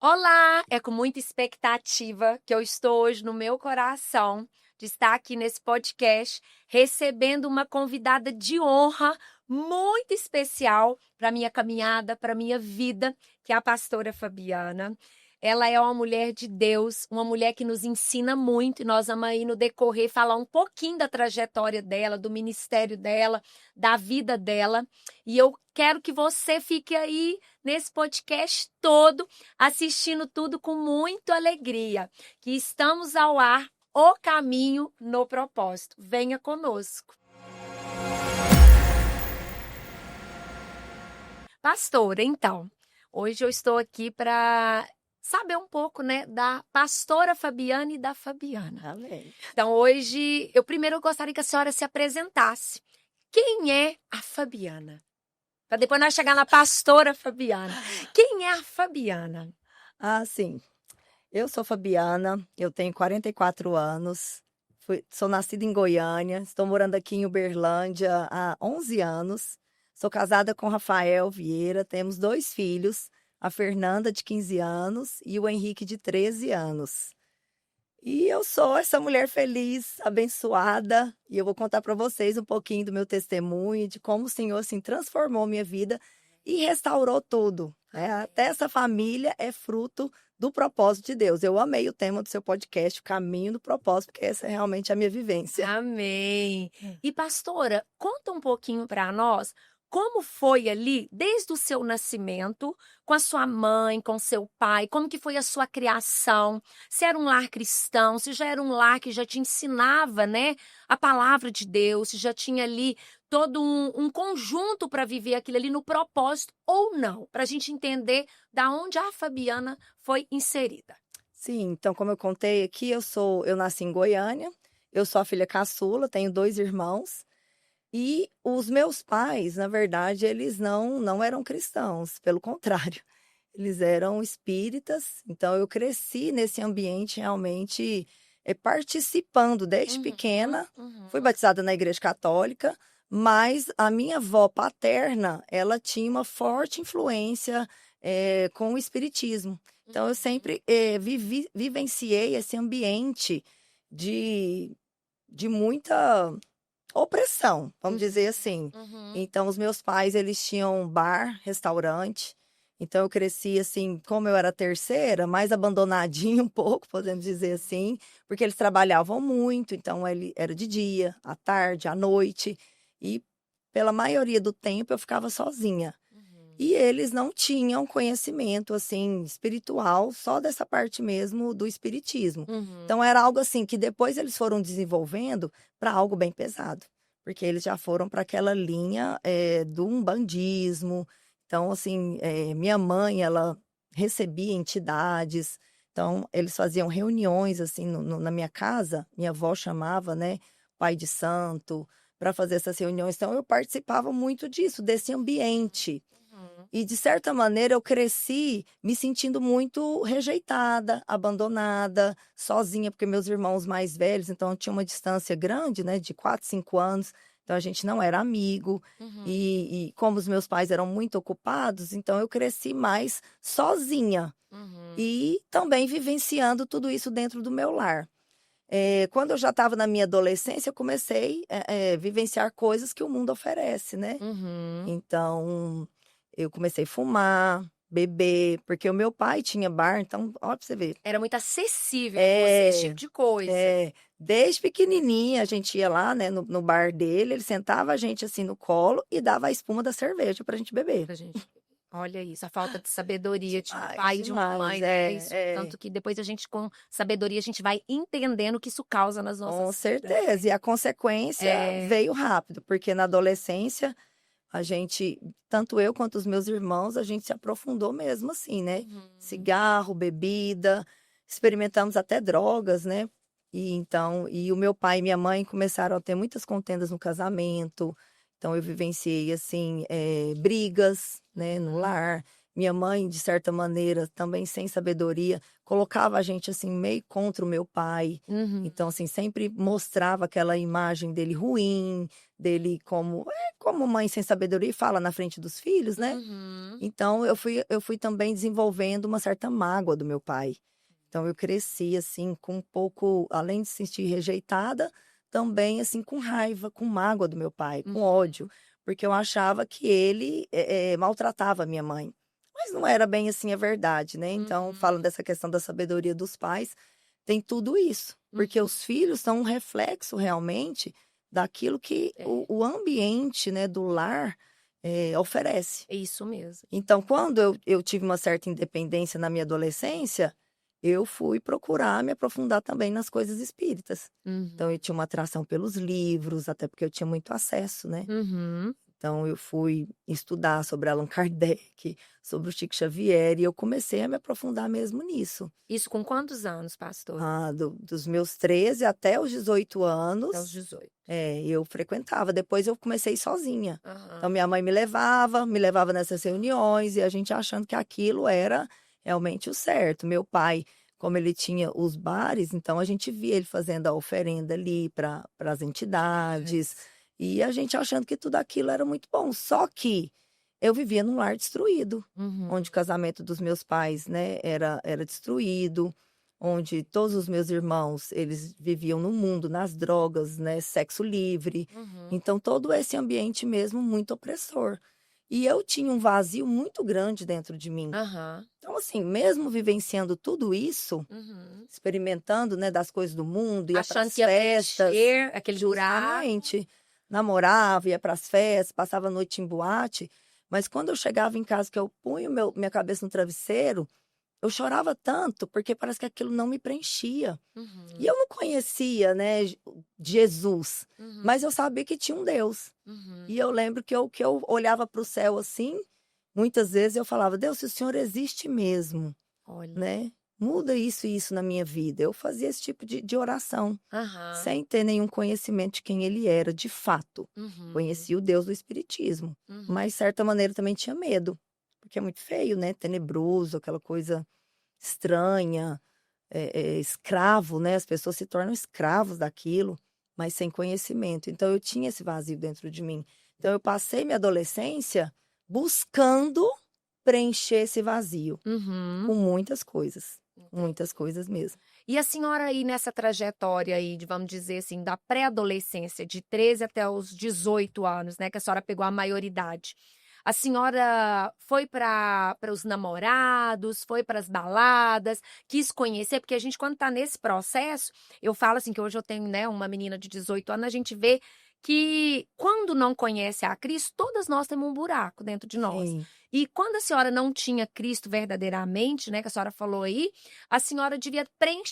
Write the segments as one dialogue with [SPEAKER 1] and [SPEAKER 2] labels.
[SPEAKER 1] Olá! É com muita expectativa que eu estou hoje no meu coração de estar aqui nesse podcast recebendo uma convidada de honra muito especial para minha caminhada, para minha vida, que é a pastora Fabiana. Ela é uma mulher de Deus, uma mulher que nos ensina muito e nós vamos aí no decorrer falar um pouquinho da trajetória dela, do ministério dela, da vida dela. E eu quero que você fique aí nesse podcast todo assistindo tudo com muita alegria, que estamos ao ar, o caminho no propósito. Venha conosco. Pastora, então, hoje eu estou aqui para saber um pouco, né, da pastora Fabiana e da Fabiana.
[SPEAKER 2] Amém.
[SPEAKER 1] Então, hoje, eu gostaria que a senhora se apresentasse. Quem é a Fabiana? Para depois nós chegar na pastora Fabiana. Quem é a Fabiana?
[SPEAKER 2] Sim. Eu sou Fabiana, eu tenho 44 anos, sou nascida em Goiânia, estou morando aqui em Uberlândia há 11 anos. Sou casada com Rafael Vieira, temos 2 filhos, a Fernanda, de 15 anos, e o Henrique, de 13 anos. E eu sou essa mulher feliz, abençoada, e eu vou contar para vocês um pouquinho do meu testemunho, de como o Senhor, assim, transformou minha vida e restaurou tudo, né. Até essa família é fruto do propósito de Deus. Eu amei o tema do seu podcast, o caminho do propósito, porque essa é realmente a minha vivência.
[SPEAKER 1] Amém. E pastora, conta um pouquinho para nós como foi ali desde o seu nascimento, com a sua mãe, com seu pai, como que foi a sua criação? Se era um lar cristão, se já era um lar que já te ensinava, né, a palavra de Deus, se já tinha ali todo um conjunto para viver aquilo ali no propósito ou não, para a gente entender da onde a Fabiana foi inserida.
[SPEAKER 2] Sim, então como eu contei aqui, eu nasci em Goiânia, eu sou a filha caçula, tenho 2 irmãos. E os meus pais, na verdade, eles não eram cristãos, pelo contrário, eles eram espíritas, então eu cresci nesse ambiente realmente, participando desde
[SPEAKER 1] Uhum,
[SPEAKER 2] pequena. Fui
[SPEAKER 1] uhum,
[SPEAKER 2] batizada na igreja católica, mas a minha avó paterna, ela tinha uma forte influência, com o espiritismo. Então eu
[SPEAKER 1] uhum,
[SPEAKER 2] sempre, vivenciei esse ambiente de muita opressão, vamos
[SPEAKER 1] uhum,
[SPEAKER 2] dizer assim.
[SPEAKER 1] uhum.
[SPEAKER 2] Então os meus pais, eles tinham bar, restaurante, então eu cresci, assim, como eu era a terceira, mais abandonadinha um pouco, podemos dizer assim, porque eles trabalhavam muito, então ele era de dia, à tarde, à noite, e pela maioria do tempo eu ficava sozinha.
[SPEAKER 1] Uhum,
[SPEAKER 2] E eles não tinham conhecimento, assim, espiritual, só dessa parte mesmo do espiritismo.
[SPEAKER 1] uhum,
[SPEAKER 2] Então era algo assim que depois eles foram desenvolvendo para algo bem pesado, porque eles já foram para aquela linha, do umbandismo. Então, assim, minha mãe, ela recebia entidades, então eles faziam reuniões, assim, na minha casa, minha avó chamava, né, pai de santo, para fazer essas reuniões. Então eu participava muito disso, desse ambiente.
[SPEAKER 1] uhum,
[SPEAKER 2] E de certa maneira eu cresci me sentindo muito rejeitada, abandonada, sozinha, porque meus irmãos mais velhos, então tinha uma distância grande, né, de 4, 5 anos, então a gente não era amigo.
[SPEAKER 1] uhum,
[SPEAKER 2] E como os meus pais eram muito ocupados, então eu cresci mais sozinha
[SPEAKER 1] uhum,
[SPEAKER 2] e também vivenciando tudo isso dentro do meu lar. Quando eu já estava na minha adolescência, eu comecei, vivenciar coisas que o mundo oferece, né.
[SPEAKER 1] uhum.
[SPEAKER 2] Então, eu comecei a fumar, beber, porque o meu pai tinha bar, então, olha pra você ver.
[SPEAKER 1] Era muito acessível a você esse tipo
[SPEAKER 2] É,
[SPEAKER 1] de coisa.
[SPEAKER 2] desde pequenininha a gente ia lá, né, no bar dele, ele sentava a gente, assim, no colo e dava a espuma da cerveja pra gente beber.
[SPEAKER 1] Pra gente olha isso, a falta de sabedoria de um
[SPEAKER 2] Demais,
[SPEAKER 1] pai e de uma
[SPEAKER 2] demais.
[SPEAKER 1] mãe, né, isso tanto que depois a gente com sabedoria, a gente vai entendendo o que isso causa nas
[SPEAKER 2] Com
[SPEAKER 1] nossas vidas, né.
[SPEAKER 2] certeza. E a consequência
[SPEAKER 1] É.
[SPEAKER 2] veio rápido, porque na adolescência a gente, tanto eu quanto os meus irmãos, a gente se aprofundou mesmo assim, né.
[SPEAKER 1] Uhum.
[SPEAKER 2] Cigarro, bebida, experimentamos até drogas, né. E então o meu pai e minha mãe começaram a ter muitas contendas no casamento, então eu vivenciei, assim, brigas, né, no
[SPEAKER 1] Uhum.
[SPEAKER 2] lar. Minha mãe, de certa maneira, também sem sabedoria, colocava a gente assim meio contra o meu pai.
[SPEAKER 1] Uhum.
[SPEAKER 2] Então, assim, sempre mostrava aquela imagem dele ruim, dele como mãe sem sabedoria e fala na frente dos filhos, né?
[SPEAKER 1] Uhum.
[SPEAKER 2] Então, eu fui também desenvolvendo uma certa mágoa do meu pai. Então, eu cresci, assim, com um pouco, além de se sentir rejeitada, também, assim, com raiva, com mágoa do meu pai, com ódio, porque eu achava que ele maltratava a minha mãe. Mas não era bem assim a verdade, né? Então, falando dessa questão da sabedoria dos pais, tem tudo isso, porque os filhos são um reflexo realmente daquilo que o ambiente, né, do lar oferece.
[SPEAKER 1] É isso mesmo.
[SPEAKER 2] Então, quando eu tive uma certa independência na minha adolescência, eu fui procurar me aprofundar também nas coisas espíritas. Então, eu tinha uma atração pelos livros, até porque eu tinha muito acesso, né?
[SPEAKER 1] Uhum.
[SPEAKER 2] Então, eu fui estudar sobre Allan Kardec, sobre o Chico Xavier, e eu comecei a me aprofundar mesmo nisso.
[SPEAKER 1] Isso com quantos anos, pastor?
[SPEAKER 2] Dos meus 13 até os 18
[SPEAKER 1] Até os
[SPEAKER 2] anos,
[SPEAKER 1] 18.
[SPEAKER 2] eu frequentava. Depois eu comecei sozinha.
[SPEAKER 1] Aham.
[SPEAKER 2] Então, minha mãe me levava nessas reuniões, e a gente achando que aquilo era realmente o certo. Meu pai, como ele tinha os bares, então a gente via ele fazendo a oferenda ali para as entidades, e a gente achando que tudo aquilo era muito bom. Só que eu vivia num lar destruído,
[SPEAKER 1] Uhum.
[SPEAKER 2] onde o casamento dos meus pais, né, era destruído, onde todos os meus irmãos, eles viviam no mundo, nas drogas, né, sexo livre.
[SPEAKER 1] Uhum.
[SPEAKER 2] Então, todo esse ambiente mesmo muito opressor. E eu tinha um vazio muito grande dentro de mim.
[SPEAKER 1] Aham.
[SPEAKER 2] Então, assim, mesmo vivenciando tudo isso,
[SPEAKER 1] Uhum.
[SPEAKER 2] experimentando, né, das coisas do mundo, ia para
[SPEAKER 1] Achando
[SPEAKER 2] as
[SPEAKER 1] que ia
[SPEAKER 2] festas,
[SPEAKER 1] preencher aquele buraco.
[SPEAKER 2] justamente, namorava, ia para as festas, passava a noite em boate, mas quando eu chegava em casa, que eu punho minha cabeça no travesseiro, eu chorava tanto, porque parece que aquilo não me preenchia.
[SPEAKER 1] Uhum.
[SPEAKER 2] E eu não conhecia, né, Jesus,
[SPEAKER 1] Uhum.
[SPEAKER 2] mas eu sabia que tinha um Deus.
[SPEAKER 1] Uhum.
[SPEAKER 2] E eu lembro que eu olhava para o céu assim, muitas vezes eu falava: Deus, se o Senhor existe mesmo,
[SPEAKER 1] Olha.
[SPEAKER 2] né, muda isso e isso na minha vida. Eu fazia esse tipo de oração,
[SPEAKER 1] Aham.
[SPEAKER 2] sem ter nenhum conhecimento de quem ele era, de fato.
[SPEAKER 1] Uhum.
[SPEAKER 2] Conhecia o Deus do Espiritismo,
[SPEAKER 1] Uhum.
[SPEAKER 2] mas, de certa maneira, também tinha medo, porque é muito feio, né, tenebroso, aquela coisa estranha, escravo, né, as pessoas se tornam escravos daquilo, mas sem conhecimento. Então eu tinha esse vazio dentro de mim. Então eu passei minha adolescência buscando preencher esse vazio
[SPEAKER 1] Uhum.
[SPEAKER 2] com muitas coisas mesmo.
[SPEAKER 1] E a senhora aí nessa trajetória aí, vamos dizer assim, da pré-adolescência, de 13 até os 18 anos, né, que a senhora pegou a maioridade. A senhora foi para os namorados, foi para as baladas, quis conhecer, porque a gente, quando está nesse processo, eu falo assim, que hoje eu tenho, né, uma menina de 18 anos, a gente vê que quando não conhece a Cristo, todas nós temos um buraco dentro de nós.
[SPEAKER 2] Sim,
[SPEAKER 1] E quando a senhora não tinha Cristo verdadeiramente, né, que a senhora falou aí, a senhora devia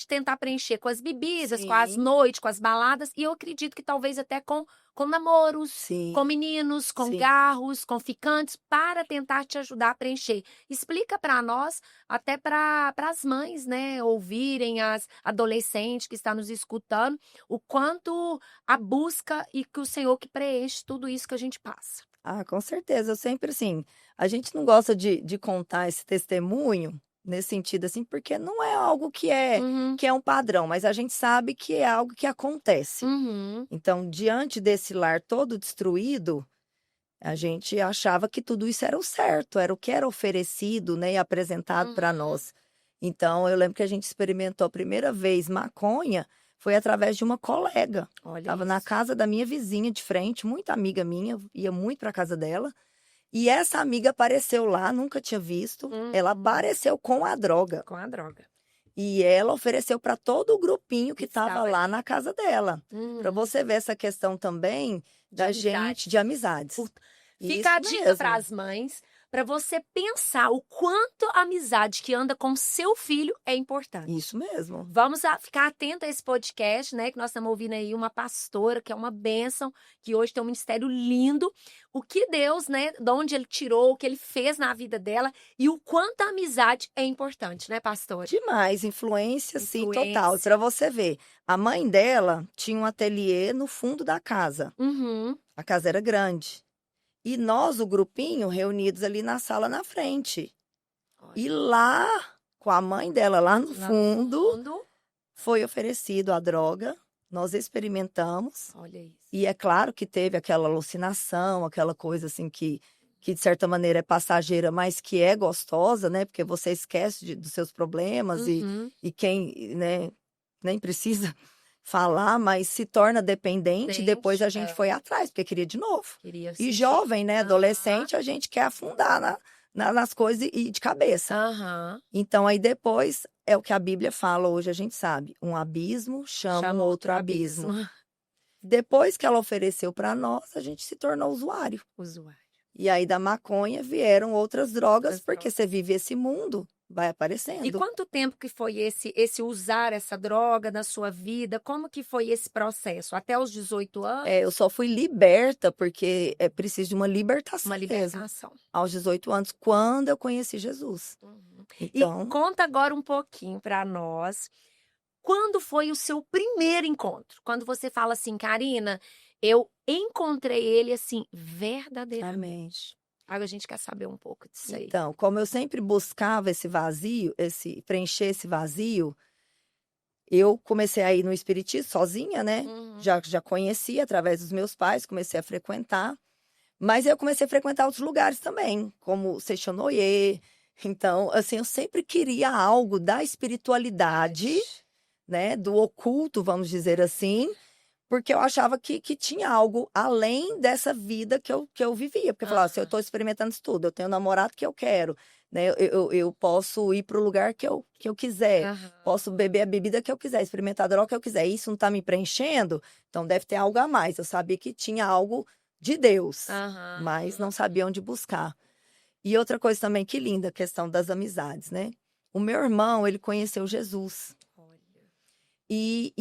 [SPEAKER 1] tentar preencher com as bebidas, com as
[SPEAKER 2] sim,
[SPEAKER 1] noites, com as baladas, e eu acredito que talvez até com namoros,
[SPEAKER 2] sim,
[SPEAKER 1] com meninos, com
[SPEAKER 2] sim.
[SPEAKER 1] garros, com ficantes, para tentar te ajudar a preencher. Explica para nós, até para as mães, né, ouvirem, as adolescentes que estão nos escutando, o quanto a busca e que o Senhor que preenche tudo isso que a gente passa.
[SPEAKER 2] Ah, com certeza. Eu sempre, assim, a gente não gosta de contar esse testemunho nesse sentido, assim, porque não é algo
[SPEAKER 1] Uhum,
[SPEAKER 2] que é um padrão, mas a gente sabe que é algo que acontece.
[SPEAKER 1] uhum,
[SPEAKER 2] Então, diante desse lar todo destruído, a gente achava que tudo isso era o certo, era o que era oferecido, né, e apresentado para
[SPEAKER 1] uhum.
[SPEAKER 2] nós. Então, eu lembro que a gente experimentou a primeira vez maconha foi através de uma colega.
[SPEAKER 1] Olha
[SPEAKER 2] Estava na
[SPEAKER 1] isso.
[SPEAKER 2] casa da minha vizinha de frente, muito amiga minha, ia muito para casa dela. E essa amiga apareceu lá, nunca tinha visto. Ela
[SPEAKER 1] Uhum.
[SPEAKER 2] apareceu com a droga.
[SPEAKER 1] Com a droga.
[SPEAKER 2] E ela ofereceu para todo o grupinho que estava
[SPEAKER 1] Estava
[SPEAKER 2] lá
[SPEAKER 1] ali.
[SPEAKER 2] na casa dela. Para
[SPEAKER 1] Uhum.
[SPEAKER 2] você ver essa questão também
[SPEAKER 1] De
[SPEAKER 2] da gente, de
[SPEAKER 1] amizades.
[SPEAKER 2] amizades.
[SPEAKER 1] Fica a
[SPEAKER 2] Isso
[SPEAKER 1] dica para
[SPEAKER 2] mesmo.
[SPEAKER 1] as mães, para você pensar o quanto a amizade que anda com seu filho é importante.
[SPEAKER 2] Isso mesmo.
[SPEAKER 1] Vamos ficar atento a esse podcast, né? Que nós estamos ouvindo aí uma pastora, que é uma bênção, que hoje tem um ministério lindo. O que Deus, né? De onde ele tirou, o que ele fez na vida dela e o quanto a amizade é importante, né, pastora?
[SPEAKER 2] Demais, influência, sim, total. E
[SPEAKER 1] Influência.
[SPEAKER 2] para você ver, a mãe dela tinha um ateliê no fundo da casa.
[SPEAKER 1] Uhum.
[SPEAKER 2] A casa era grande. E nós, o grupinho, reunidos ali na sala na frente. E lá, com a mãe dela lá no
[SPEAKER 1] Lá no
[SPEAKER 2] fundo,
[SPEAKER 1] fundo.
[SPEAKER 2] foi oferecido a droga. Nós experimentamos.
[SPEAKER 1] Olha isso.
[SPEAKER 2] E é claro que teve aquela alucinação, aquela coisa assim que de certa maneira é passageira, mas que é gostosa, né? Porque você esquece dos seus problemas
[SPEAKER 1] Uhum.
[SPEAKER 2] e quem, né, nem precisa falar, mas se torna dependente. Depois a gente foi atrás, porque queria de novo.
[SPEAKER 1] Queria
[SPEAKER 2] E
[SPEAKER 1] sentir.
[SPEAKER 2] jovem, né?
[SPEAKER 1] Aham.
[SPEAKER 2] Adolescente, a gente quer afundar nas coisas e de cabeça.
[SPEAKER 1] Aham.
[SPEAKER 2] Então, aí depois é o que a Bíblia fala, hoje a gente sabe: um abismo chama um outro abismo. Depois que ela ofereceu para nós, a gente se tornou usuário.
[SPEAKER 1] Usuário.
[SPEAKER 2] E aí da maconha vieram outras drogas,
[SPEAKER 1] Outras
[SPEAKER 2] porque
[SPEAKER 1] drogas.
[SPEAKER 2] você vive esse mundo, vai
[SPEAKER 1] E
[SPEAKER 2] aparecendo.
[SPEAKER 1] quanto tempo que foi esse usar essa droga na sua vida? Como que foi esse processo? Até os 18 anos?
[SPEAKER 2] Eu só fui liberta, porque é preciso de uma libertação
[SPEAKER 1] Uma
[SPEAKER 2] mesmo.
[SPEAKER 1] libertação.
[SPEAKER 2] Aos 18 anos, quando eu conheci Jesus.
[SPEAKER 1] Uhum.
[SPEAKER 2] Então,
[SPEAKER 1] E conta agora um pouquinho para nós. Quando foi o seu primeiro encontro? Quando você fala assim, Karina, eu encontrei ele assim, verdadeiramente. Aí a gente quer saber um pouco disso aí.
[SPEAKER 2] então, como eu sempre buscava esse vazio, preencher esse vazio, eu comecei a ir no espiritismo sozinha, né?
[SPEAKER 1] Uhum.
[SPEAKER 2] Já conhecia através dos meus pais, comecei a frequentar. Mas eu comecei a frequentar outros lugares também, como Seixonoye. Então, assim, eu sempre queria algo da espiritualidade, né? Do oculto, vamos dizer assim, porque eu achava que tinha algo além dessa vida que eu vivia. Porque eu falava assim, eu estou experimentando isso tudo, eu tenho um namorado que eu quero, né? Eu posso ir para o lugar que eu quiser,
[SPEAKER 1] Aham.
[SPEAKER 2] posso beber a bebida que eu quiser, experimentar a droga que eu quiser. Isso não está me preenchendo, então deve ter algo a mais. Eu sabia que tinha algo de Deus,
[SPEAKER 1] Aham.
[SPEAKER 2] mas não sabia onde buscar. E outra coisa também, que linda, a questão das amizades, né? O meu irmão, ele conheceu Jesus.
[SPEAKER 1] Olha.
[SPEAKER 2] E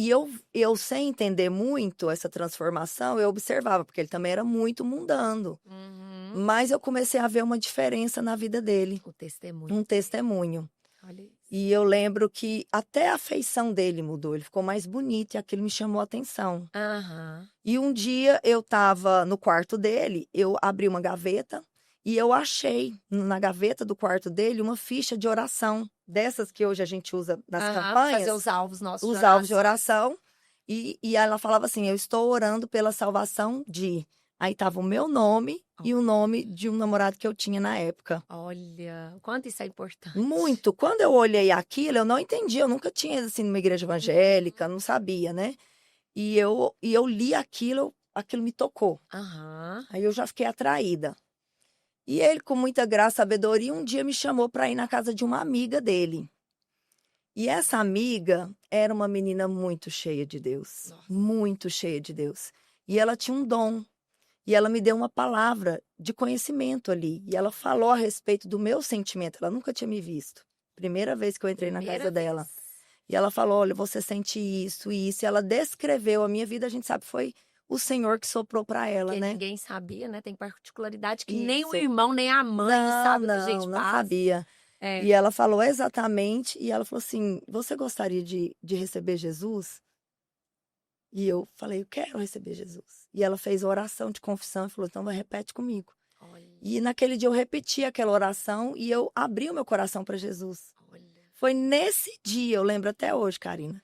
[SPEAKER 2] eu, sem entender muito essa transformação, eu observava, porque ele também era muito mundano.
[SPEAKER 1] Uhum.
[SPEAKER 2] Mas eu comecei a ver uma diferença na vida dele,
[SPEAKER 1] O testemunho.
[SPEAKER 2] um testemunho.
[SPEAKER 1] Olha isso.
[SPEAKER 2] E eu lembro que até a feição dele mudou, ele ficou mais bonito e aquilo me chamou a atenção.
[SPEAKER 1] Aham.
[SPEAKER 2] E um dia eu estava no quarto dele, eu abri uma gaveta e eu achei na gaveta do quarto dele uma ficha de oração, dessas que hoje a gente usa nas
[SPEAKER 1] Aham,
[SPEAKER 2] campanhas.
[SPEAKER 1] fazer os alvos nossos
[SPEAKER 2] Os
[SPEAKER 1] de
[SPEAKER 2] alvos de
[SPEAKER 1] oração.
[SPEAKER 2] oração. E ela falava assim: eu estou orando pela salvação de. Aí tava o meu nome e o nome de um namorado que eu tinha na época.
[SPEAKER 1] Olha, o quanto isso é importante.
[SPEAKER 2] Muito. Quando eu olhei aquilo, eu não entendi. Eu nunca tinha ido assim numa igreja evangélica, não sabia, né? E eu li aquilo, aquilo me tocou.
[SPEAKER 1] Aham.
[SPEAKER 2] Aí eu já fiquei atraída. E ele, com muita graça e sabedoria, um dia me chamou para ir na casa de uma amiga dele. E essa amiga era uma menina muito cheia de Deus,
[SPEAKER 1] Nossa.
[SPEAKER 2] muito cheia de Deus. E ela tinha um dom. E ela me deu uma palavra de conhecimento ali. E ela falou a respeito do meu sentimento. Ela nunca tinha me visto. Primeira vez que eu entrei na casa dela.
[SPEAKER 1] Vez.
[SPEAKER 2] E ela falou: olha, você sente isso e isso. E ela descreveu a minha vida, a gente sabe, foi o Senhor que soprou para ela,
[SPEAKER 1] Porque
[SPEAKER 2] né?
[SPEAKER 1] ninguém sabia, né? Tem particularidade que nem o
[SPEAKER 2] Isso.
[SPEAKER 1] irmão, nem a mãe sabe o que a gente
[SPEAKER 2] Não
[SPEAKER 1] passa.
[SPEAKER 2] sabia.
[SPEAKER 1] É.
[SPEAKER 2] E ela falou exatamente, e ela falou assim: você gostaria de receber Jesus? E eu falei: eu quero receber Jesus. E ela fez a oração de confissão e falou: então repete comigo.
[SPEAKER 1] Olha,
[SPEAKER 2] E naquele dia eu repeti aquela oração e eu abri o meu coração para Jesus.
[SPEAKER 1] olha.
[SPEAKER 2] Foi nesse dia, eu lembro até hoje, Karina,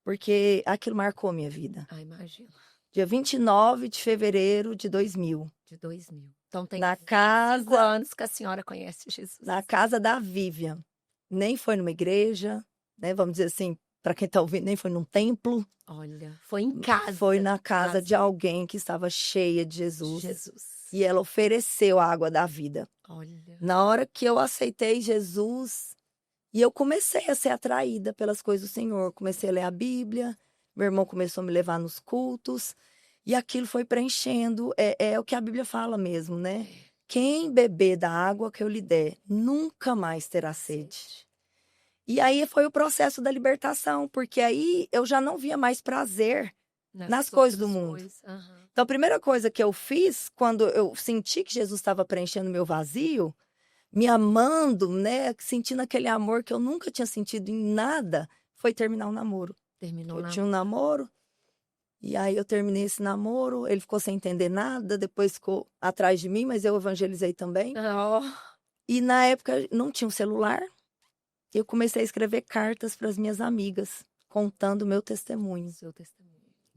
[SPEAKER 2] porque aquilo marcou minha vida.
[SPEAKER 1] Ah, imagino.
[SPEAKER 2] Dia 29 de fevereiro de 2000.
[SPEAKER 1] De 2000. Então tem
[SPEAKER 2] Na
[SPEAKER 1] 5
[SPEAKER 2] casa,
[SPEAKER 1] anos que a senhora conhece Jesus.
[SPEAKER 2] na casa da Vivian. Nem foi numa igreja, né? Vamos dizer assim, para quem está ouvindo, nem foi num templo.
[SPEAKER 1] Olha, foi em casa.
[SPEAKER 2] Foi na casa
[SPEAKER 1] Casa
[SPEAKER 2] de alguém que estava cheia de Jesus.
[SPEAKER 1] Jesus.
[SPEAKER 2] E ela ofereceu a água da vida.
[SPEAKER 1] Olha.
[SPEAKER 2] Na hora que eu aceitei Jesus, e eu comecei a ser atraída pelas coisas do Senhor. Comecei a ler a Bíblia, meu irmão começou a me levar nos cultos, e aquilo foi preenchendo. É o que a Bíblia fala mesmo, né? Quem beber da água que eu lhe der, nunca mais terá sede. E aí foi o processo da libertação, porque aí eu já não via mais prazer nas coisas do mundo.
[SPEAKER 1] Aham.
[SPEAKER 2] Então, a primeira coisa que eu fiz, quando eu senti que Jesus estava preenchendo meu vazio, me amando, né, sentindo aquele amor que eu nunca tinha sentido em nada, foi terminar o namoro.
[SPEAKER 1] Terminou
[SPEAKER 2] Eu
[SPEAKER 1] na.
[SPEAKER 2] tinha um namoro, e aí eu terminei esse namoro, ele ficou sem entender nada, depois ficou atrás de mim, mas eu evangelizei também.
[SPEAKER 1] Ó,
[SPEAKER 2] E na época não tinha um celular. Eu comecei a escrever cartas para as minhas amigas, contando o meu testemunho.
[SPEAKER 1] Seu testemunho.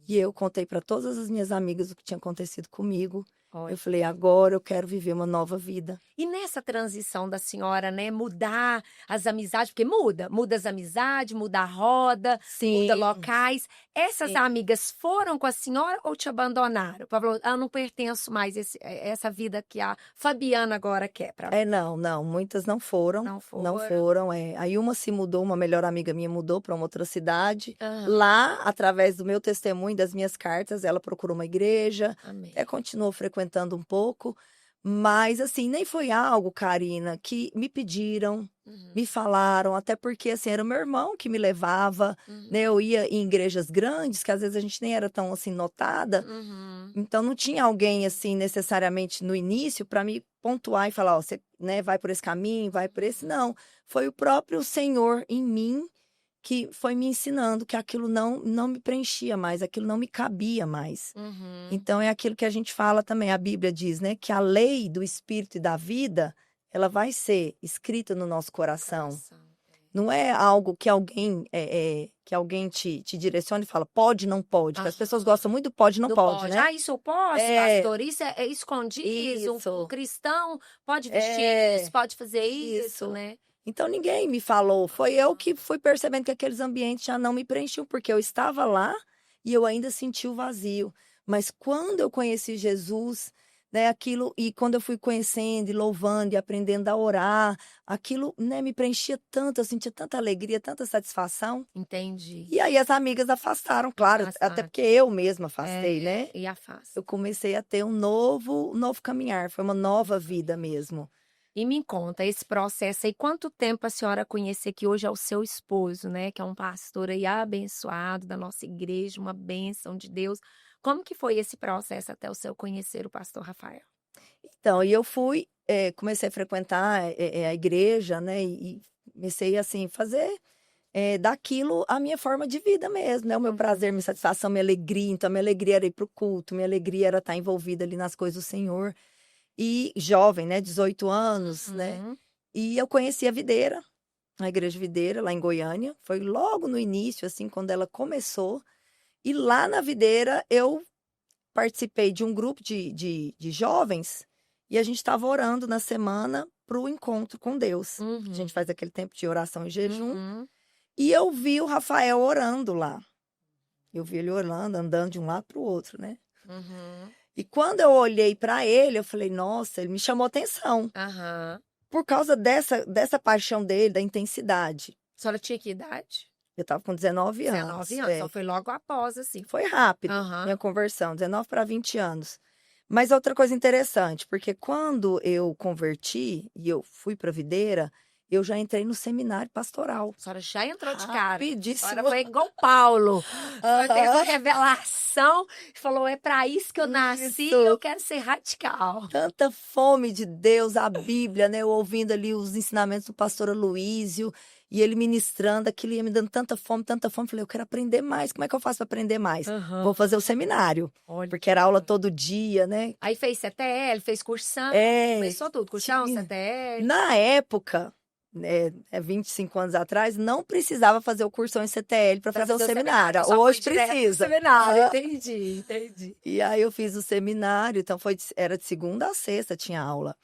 [SPEAKER 2] E eu contei para todas as minhas amigas o que tinha acontecido comigo.
[SPEAKER 1] Olha.
[SPEAKER 2] Eu falei, agora eu quero viver uma nova vida.
[SPEAKER 1] E nessa transição da senhora, né, mudar as amizades, porque muda as amizades, muda a roda,
[SPEAKER 2] Sim.
[SPEAKER 1] muda locais. Essas
[SPEAKER 2] Sim.
[SPEAKER 1] amigas foram com a senhora ou te abandonaram? Falou, eu não pertenço mais a essa vida que a Fabiana agora quer para mim.
[SPEAKER 2] Não, muitas não foram.
[SPEAKER 1] Não
[SPEAKER 2] Não
[SPEAKER 1] foram.
[SPEAKER 2] foram, é. Aí uma se mudou, uma melhor amiga minha mudou para uma outra cidade.
[SPEAKER 1] Aham.
[SPEAKER 2] Lá, através do meu testemunho, das minhas cartas, ela procurou uma igreja,
[SPEAKER 1] Amém.
[SPEAKER 2] continuou frequentando um pouco, mas assim, nem foi algo, Karina, que me pediram,
[SPEAKER 1] Uhum.
[SPEAKER 2] me falaram, até porque assim, era o meu irmão que me levava,
[SPEAKER 1] Uhum.
[SPEAKER 2] né? Eu ia em igrejas grandes, que às vezes a gente nem era tão assim notada,
[SPEAKER 1] Uhum.
[SPEAKER 2] então não tinha alguém assim necessariamente no início para me pontuar e falar, ó, você, né, vai por esse caminho, vai por esse, não. Foi o próprio Senhor em mim que foi me ensinando que aquilo não me preenchia mais, aquilo não me cabia mais.
[SPEAKER 1] Uhum.
[SPEAKER 2] Então é aquilo que a gente fala também, a Bíblia diz, né, que a lei do Espírito e da vida, ela vai ser escrita no nosso coração. Não é algo que alguém te direcione e fala, pode, não pode. Porque as pessoas gostam muito do pode, não pode, né?
[SPEAKER 1] Ah, isso eu posso, pastor? Isso é escondido.
[SPEAKER 2] Isso.
[SPEAKER 1] Um cristão pode vestir
[SPEAKER 2] É,
[SPEAKER 1] isso, pode fazer isso,
[SPEAKER 2] isso.
[SPEAKER 1] né?
[SPEAKER 2] Então ninguém me falou, foi eu que fui percebendo que aqueles ambientes já não me preenchiam, porque eu estava lá e eu ainda senti o vazio. Mas quando eu conheci Jesus, né, aquilo, e quando eu fui conhecendo e louvando e aprendendo a orar, aquilo, né, me preenchia tanto, eu sentia tanta alegria, tanta satisfação.
[SPEAKER 1] Entendi.
[SPEAKER 2] E aí as amigas afastaram, claro, até porque eu mesma afastei, né?
[SPEAKER 1] E afasta.
[SPEAKER 2] Eu comecei a ter um novo caminhar, foi uma nova vida mesmo.
[SPEAKER 1] E me conta, esse processo aí, quanto tempo a senhora conhecer que hoje é o seu esposo, né? Que é um pastor aí abençoado da nossa igreja, uma bênção de Deus. Como que foi esse processo até o seu conhecer o pastor Rafael?
[SPEAKER 2] Então, e eu fui, comecei a frequentar a igreja, né? E comecei, assim, fazer daquilo a minha forma de vida mesmo, né? O meu prazer, minha satisfação, minha alegria. Então, minha alegria era ir para o culto, minha alegria era estar envolvida ali nas coisas do Senhor. E jovem, né? 18 anos, né? E eu conheci a Videira, a Igreja Videira, lá em Goiânia. Foi logo no início, assim, quando ela começou. E lá na Videira, eu participei de um grupo de jovens e a gente estava orando na semana para o encontro com Deus. A gente faz aquele tempo de oração e jejum. E eu vi o Rafael orando lá. Eu vi ele orando, andando de um lado para o outro, né? E quando eu olhei para ele, eu falei, nossa, ele me chamou atenção. Por causa dessa paixão dele, da intensidade.
[SPEAKER 1] A senhora tinha que idade?
[SPEAKER 2] Eu estava com 19 anos.
[SPEAKER 1] 19 anos, então foi logo após, assim.
[SPEAKER 2] Foi rápido, minha conversão, 19 para 20 anos. Mas outra coisa interessante, porque quando eu converti e eu fui para Videira, eu já entrei no seminário pastoral.
[SPEAKER 1] A senhora já entrou de cara.
[SPEAKER 2] Rapidíssimo.
[SPEAKER 1] A senhora foi igual Paulo. A senhora teve uma revelação e falou, é para isso que eu nasci, eu quero ser radical.
[SPEAKER 2] Tanta fome de Deus, a Bíblia, né? Eu ouvindo ali os ensinamentos do pastor Aloísio e ele ministrando, aquilo ia me dando tanta fome. Falei, eu quero aprender mais. Como é que eu faço para aprender mais? Vou fazer o seminário.
[SPEAKER 1] Olha.
[SPEAKER 2] Porque era aula todo dia, né?
[SPEAKER 1] Aí fez CTL, fez cursão, começou tudo. Cursão, CTL.
[SPEAKER 2] Na época, 25 anos atrás, não precisava fazer o cursão em CTL para fazer o seminário. Hoje precisa.
[SPEAKER 1] Seminário, entendi.
[SPEAKER 2] E aí eu fiz o seminário, então era de segunda a sexta, tinha aula.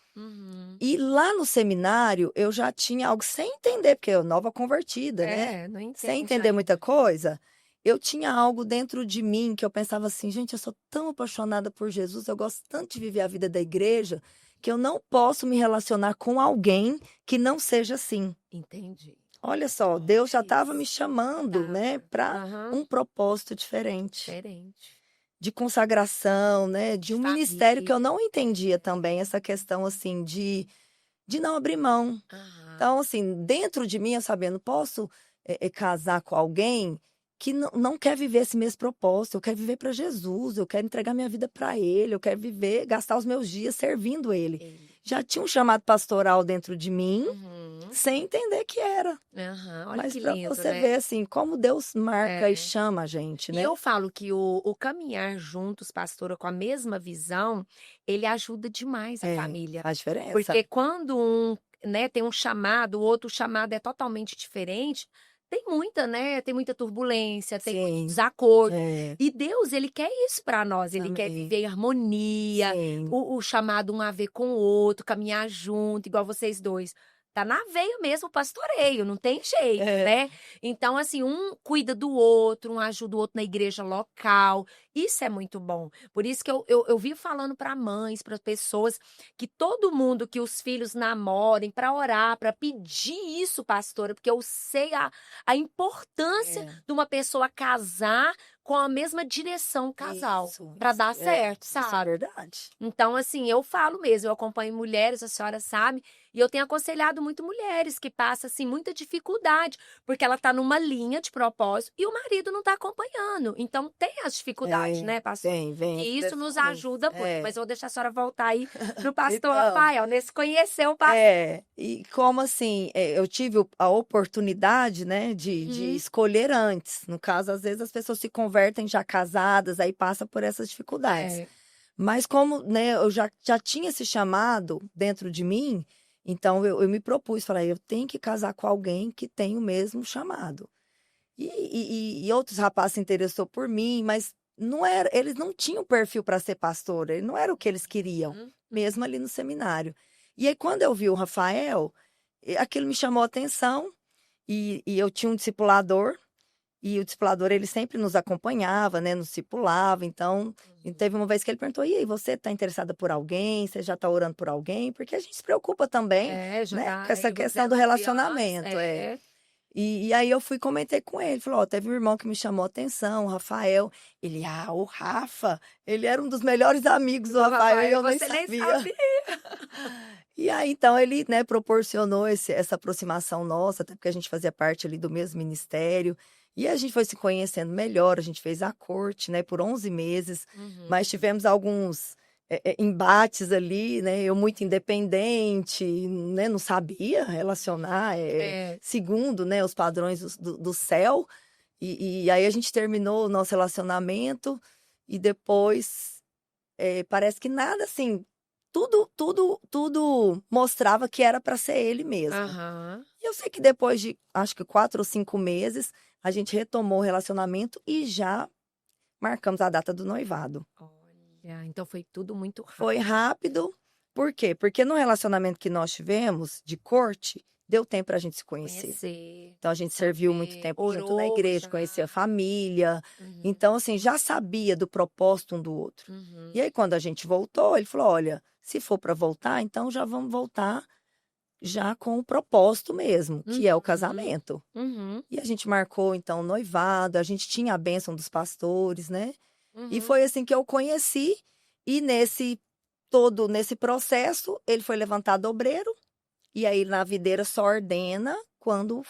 [SPEAKER 2] E lá no seminário, eu já tinha algo sem entender, porque eu nova convertida, né?
[SPEAKER 1] Não entendo.
[SPEAKER 2] Sem entender muita coisa. Eu tinha algo dentro de mim que eu pensava assim, gente, eu sou tão apaixonada por Jesus, eu gosto tanto de viver a vida da igreja, que eu não posso me relacionar com alguém que não seja assim.
[SPEAKER 1] Entendi.
[SPEAKER 2] Olha só, Deus já estava me chamando, né, para um propósito diferente. De consagração, né, de um ministério que eu não entendia também, essa questão, assim, de não abrir mão. Então, assim, dentro de mim, eu sabia, não posso casar com alguém que não quer viver esse mesmo propósito. Eu quero viver para Jesus, eu quero entregar minha vida para Ele, eu quero viver, gastar os meus dias servindo Ele. Já tinha um chamado pastoral dentro de mim, sem entender que era.
[SPEAKER 1] Olha
[SPEAKER 2] mas
[SPEAKER 1] que
[SPEAKER 2] para
[SPEAKER 1] lindo,
[SPEAKER 2] você
[SPEAKER 1] né?
[SPEAKER 2] ver, assim, como Deus marca e chama a gente, né?
[SPEAKER 1] E eu falo que o caminhar juntos, pastora, com a mesma visão, ele ajuda demais a família.
[SPEAKER 2] Faz diferença.
[SPEAKER 1] Porque quando um né, tem um chamado, o outro chamado é totalmente diferente, tem muita, né? Tem muita turbulência, tem muito
[SPEAKER 2] Sim,
[SPEAKER 1] desacordo.
[SPEAKER 2] é,
[SPEAKER 1] E Deus, ele quer isso para nós. Ele quer
[SPEAKER 2] também.
[SPEAKER 1] viver em harmonia,
[SPEAKER 2] Sim,
[SPEAKER 1] o chamado um a ver com o outro, caminhar junto, igual vocês dois. Tá na veia mesmo o pastoreio, não tem jeito,
[SPEAKER 2] é,
[SPEAKER 1] né? Então, assim, um cuida do outro, um ajuda o outro na igreja local. Isso é muito bom. Por isso que eu vivo falando para mães, para pessoas, que todo mundo que os filhos namorem, para orar, para pedir isso, pastora, porque eu sei a importância
[SPEAKER 2] é.
[SPEAKER 1] de uma pessoa casar com a mesma direção casal, para dar certo,
[SPEAKER 2] Isso é
[SPEAKER 1] sabe?
[SPEAKER 2] verdade.
[SPEAKER 1] Então, assim, eu falo mesmo, eu acompanho mulheres, a senhora sabe, e eu tenho aconselhado muito mulheres que passam, assim, muita dificuldade, porque ela tá numa linha de propósito e o marido não tá acompanhando. Então, tem as dificuldades,
[SPEAKER 2] É,
[SPEAKER 1] né, pastor?
[SPEAKER 2] vem
[SPEAKER 1] E
[SPEAKER 2] as
[SPEAKER 1] isso nos
[SPEAKER 2] pressões.
[SPEAKER 1] ajuda muito.
[SPEAKER 2] É.
[SPEAKER 1] Mas eu vou deixar a senhora voltar aí no pastor
[SPEAKER 2] Então,
[SPEAKER 1] Rafael, nesse conhecer o pastor.
[SPEAKER 2] e como assim, eu tive a oportunidade, né, de
[SPEAKER 1] Uhum.
[SPEAKER 2] escolher antes. No caso, às vezes as pessoas se convertem já casadas, aí passa por essas dificuldades.
[SPEAKER 1] É.
[SPEAKER 2] Mas como, né, eu já tinha esse chamado dentro de mim, então eu me propus, falei, eu tenho que casar com alguém que tem o mesmo chamado. E outros rapazes se interessou por mim, mas não era, eles não tinham perfil para ser pastor, não era o que eles queriam,
[SPEAKER 1] Uhum.
[SPEAKER 2] mesmo ali no seminário. E aí, quando eu vi o Rafael, aquilo me chamou a atenção, e eu tinha um discipulador, e o discipulador, ele sempre nos acompanhava, né, nos discipulava, então, e
[SPEAKER 1] Uhum.
[SPEAKER 2] teve uma vez que ele perguntou, e aí, você está interessada por alguém? Você já está orando por alguém? Porque a gente se preocupa também,
[SPEAKER 1] É,
[SPEAKER 2] né,
[SPEAKER 1] jogar
[SPEAKER 2] com essa
[SPEAKER 1] aí os
[SPEAKER 2] questão do
[SPEAKER 1] elos crianças.
[SPEAKER 2] relacionamento, é.
[SPEAKER 1] É.
[SPEAKER 2] E aí eu fui e comentei com ele, falou, ó, teve um irmão que me chamou a atenção, o Rafael. Ele, o Rafa, ele era um dos melhores amigos do
[SPEAKER 1] Do
[SPEAKER 2] Rafael e
[SPEAKER 1] Rafael,
[SPEAKER 2] eu nem
[SPEAKER 1] você nem
[SPEAKER 2] sabia.
[SPEAKER 1] sabia.
[SPEAKER 2] E aí, então, ele, né, proporcionou essa aproximação nossa, até porque a gente fazia parte ali do mesmo ministério. E a gente foi se conhecendo melhor, a gente fez a corte, né, por 11 meses,
[SPEAKER 1] Uhum.
[SPEAKER 2] mas tivemos alguns embates ali, né, eu muito independente, né, não sabia relacionar,
[SPEAKER 1] É.
[SPEAKER 2] segundo, né, os padrões do céu. E aí a gente terminou o nosso relacionamento e depois parece que nada assim, tudo mostrava que era para ser ele mesmo.
[SPEAKER 1] Aham.
[SPEAKER 2] E eu sei que depois de, acho que 4 ou 5 meses, a gente retomou o relacionamento e já marcamos a data do noivado.
[SPEAKER 1] Olha, então foi tudo muito
[SPEAKER 2] Foi
[SPEAKER 1] rápido.
[SPEAKER 2] rápido, por quê? Porque no relacionamento que nós tivemos de corte, deu tempo para a gente se conhecer.
[SPEAKER 1] Conhecer,
[SPEAKER 2] Então a gente serviu muito
[SPEAKER 1] saber,
[SPEAKER 2] tempo junto na
[SPEAKER 1] orou
[SPEAKER 2] igreja,
[SPEAKER 1] já.
[SPEAKER 2] conhecia a família.
[SPEAKER 1] Uhum.
[SPEAKER 2] Então, assim, já sabia do propósito um do outro.
[SPEAKER 1] Uhum.
[SPEAKER 2] E aí, quando a gente voltou, ele falou: olha, se for para voltar, então já vamos voltar já com o propósito mesmo, que é o
[SPEAKER 1] Uhum.
[SPEAKER 2] casamento.
[SPEAKER 1] Uhum.
[SPEAKER 2] E a gente marcou, então, o noivado, a gente tinha a bênção dos pastores, né? E
[SPEAKER 1] Uhum.
[SPEAKER 2] foi assim que eu conheci. E nesse processo, ele foi levantado obreiro. E aí, na videira, só ordena quando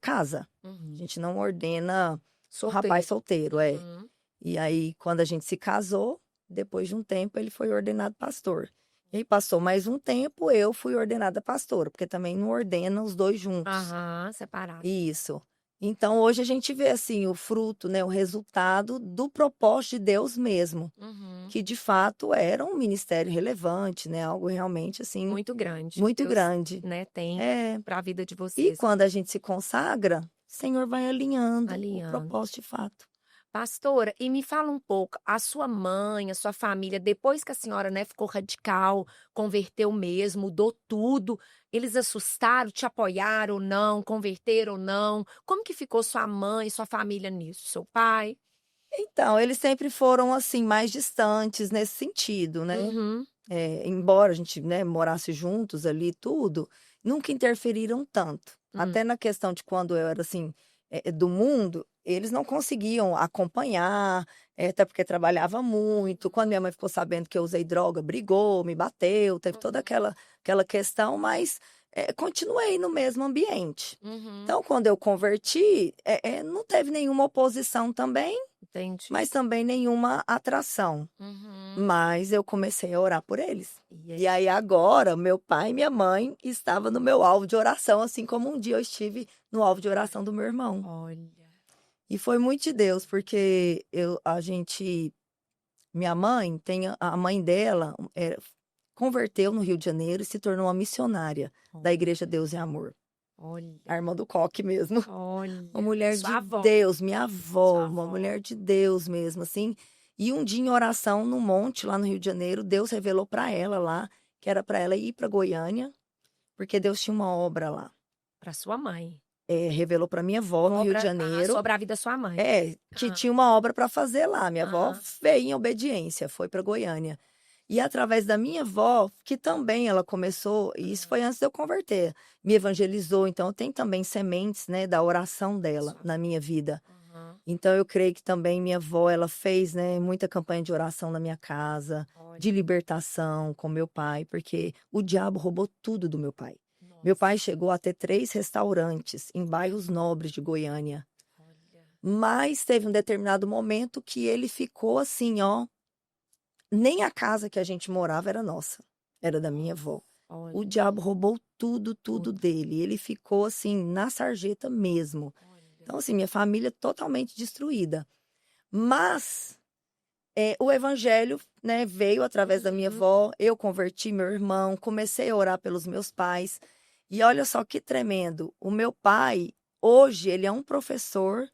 [SPEAKER 2] casa. A
[SPEAKER 1] Uhum.
[SPEAKER 2] gente não ordena o rapaz
[SPEAKER 1] Solteiro.
[SPEAKER 2] solteiro, é.
[SPEAKER 1] Uhum.
[SPEAKER 2] E aí, quando a gente se casou, depois de um tempo, ele foi ordenado pastor. E aí passou mais um tempo, eu fui ordenada pastora, porque também não ordena os dois juntos.
[SPEAKER 1] Aham, separado.
[SPEAKER 2] Isso. Então, hoje a gente vê assim o fruto, né, o resultado do propósito de Deus mesmo,
[SPEAKER 1] Uhum.
[SPEAKER 2] que de fato era um ministério relevante, né, algo realmente assim
[SPEAKER 1] Muito grande que
[SPEAKER 2] muito
[SPEAKER 1] Deus,
[SPEAKER 2] grande.
[SPEAKER 1] né, tem
[SPEAKER 2] É.
[SPEAKER 1] para a vida de
[SPEAKER 2] E
[SPEAKER 1] vocês.
[SPEAKER 2] quando a gente se consagra, o Senhor vai alinhando o
[SPEAKER 1] Alinhando.
[SPEAKER 2] propósito de fato.
[SPEAKER 1] Pastora, e me fala um pouco, a sua mãe, a sua família, depois que a senhora, né, ficou radical, converteu mesmo, mudou tudo, eles assustaram, te apoiaram ou não, converteram ou não? Como que ficou sua mãe, sua família nisso? Seu pai?
[SPEAKER 2] Então, eles sempre foram assim mais distantes nesse sentido, né?
[SPEAKER 1] Uhum.
[SPEAKER 2] Embora a gente, né, morasse juntos ali e tudo, nunca interferiram tanto.
[SPEAKER 1] Hum.
[SPEAKER 2] Até na questão de quando eu era assim, do mundo, eles não conseguiam acompanhar, até porque trabalhava muito. Quando minha mãe ficou sabendo que eu usei droga, brigou, me bateu, teve toda
[SPEAKER 1] Uhum.
[SPEAKER 2] aquela questão, mas continuei no mesmo ambiente.
[SPEAKER 1] Uhum.
[SPEAKER 2] Então, quando eu converti, não teve nenhuma oposição também,
[SPEAKER 1] Entendi.
[SPEAKER 2] mas também nenhuma atração.
[SPEAKER 1] Uhum.
[SPEAKER 2] Mas eu comecei a orar por eles.
[SPEAKER 1] E
[SPEAKER 2] E
[SPEAKER 1] aí?
[SPEAKER 2] aí agora, meu pai e minha mãe estavam no meu alvo de oração, assim como um dia eu estive no alvo de oração do meu irmão.
[SPEAKER 1] Olha.
[SPEAKER 2] E foi muito de Deus, porque minha mãe tem a mãe dela, converteu no Rio de Janeiro e se tornou uma missionária da Igreja Deus e Amor.
[SPEAKER 1] Olha,
[SPEAKER 2] A irmã do Coque mesmo.
[SPEAKER 1] olha.
[SPEAKER 2] Uma mulher
[SPEAKER 1] Sua
[SPEAKER 2] de
[SPEAKER 1] avó.
[SPEAKER 2] Deus, minha avó,
[SPEAKER 1] Sua
[SPEAKER 2] uma
[SPEAKER 1] avó.
[SPEAKER 2] mulher de Deus mesmo, assim. E um dia em oração no monte, lá no Rio de Janeiro, Deus revelou para ela lá, que era para ela ir para Goiânia, porque Deus tinha uma obra lá.
[SPEAKER 1] Para sua mãe.
[SPEAKER 2] Revelou para minha avó no Rio de Janeiro.
[SPEAKER 1] Sobre a vida da sua mãe.
[SPEAKER 2] Que
[SPEAKER 1] Ah.
[SPEAKER 2] tinha uma obra para fazer lá. Minha avó
[SPEAKER 1] Aham.
[SPEAKER 2] veio em obediência, foi para Goiânia. E através da minha avó, que também ela começou, e isso foi antes de eu converter, me evangelizou. Então, tem também sementes, né, da oração dela na minha vida.
[SPEAKER 1] Aham.
[SPEAKER 2] Então, eu creio que também minha avó, ela fez, né, muita campanha de oração na minha casa, de
[SPEAKER 1] Olha.
[SPEAKER 2] libertação com meu pai, porque o diabo roubou tudo do meu pai. Meu
[SPEAKER 1] Nossa.
[SPEAKER 2] pai chegou a ter 3 restaurantes em bairros nobres de Goiânia.
[SPEAKER 1] Olha.
[SPEAKER 2] Mas teve um determinado momento que ele ficou assim, ó. Nem a casa que a gente morava era nossa, era da minha avó. O
[SPEAKER 1] Olha.
[SPEAKER 2] diabo roubou tudo
[SPEAKER 1] Tudo.
[SPEAKER 2] dele. Ele ficou assim, na sarjeta mesmo.
[SPEAKER 1] Olha.
[SPEAKER 2] Então, assim, minha família totalmente destruída. Mas o evangelho, né, veio através da minha
[SPEAKER 1] Uhum.
[SPEAKER 2] avó. Eu converti meu irmão, comecei a orar pelos meus pais. E olha só que tremendo. O meu pai, hoje, ele é um professor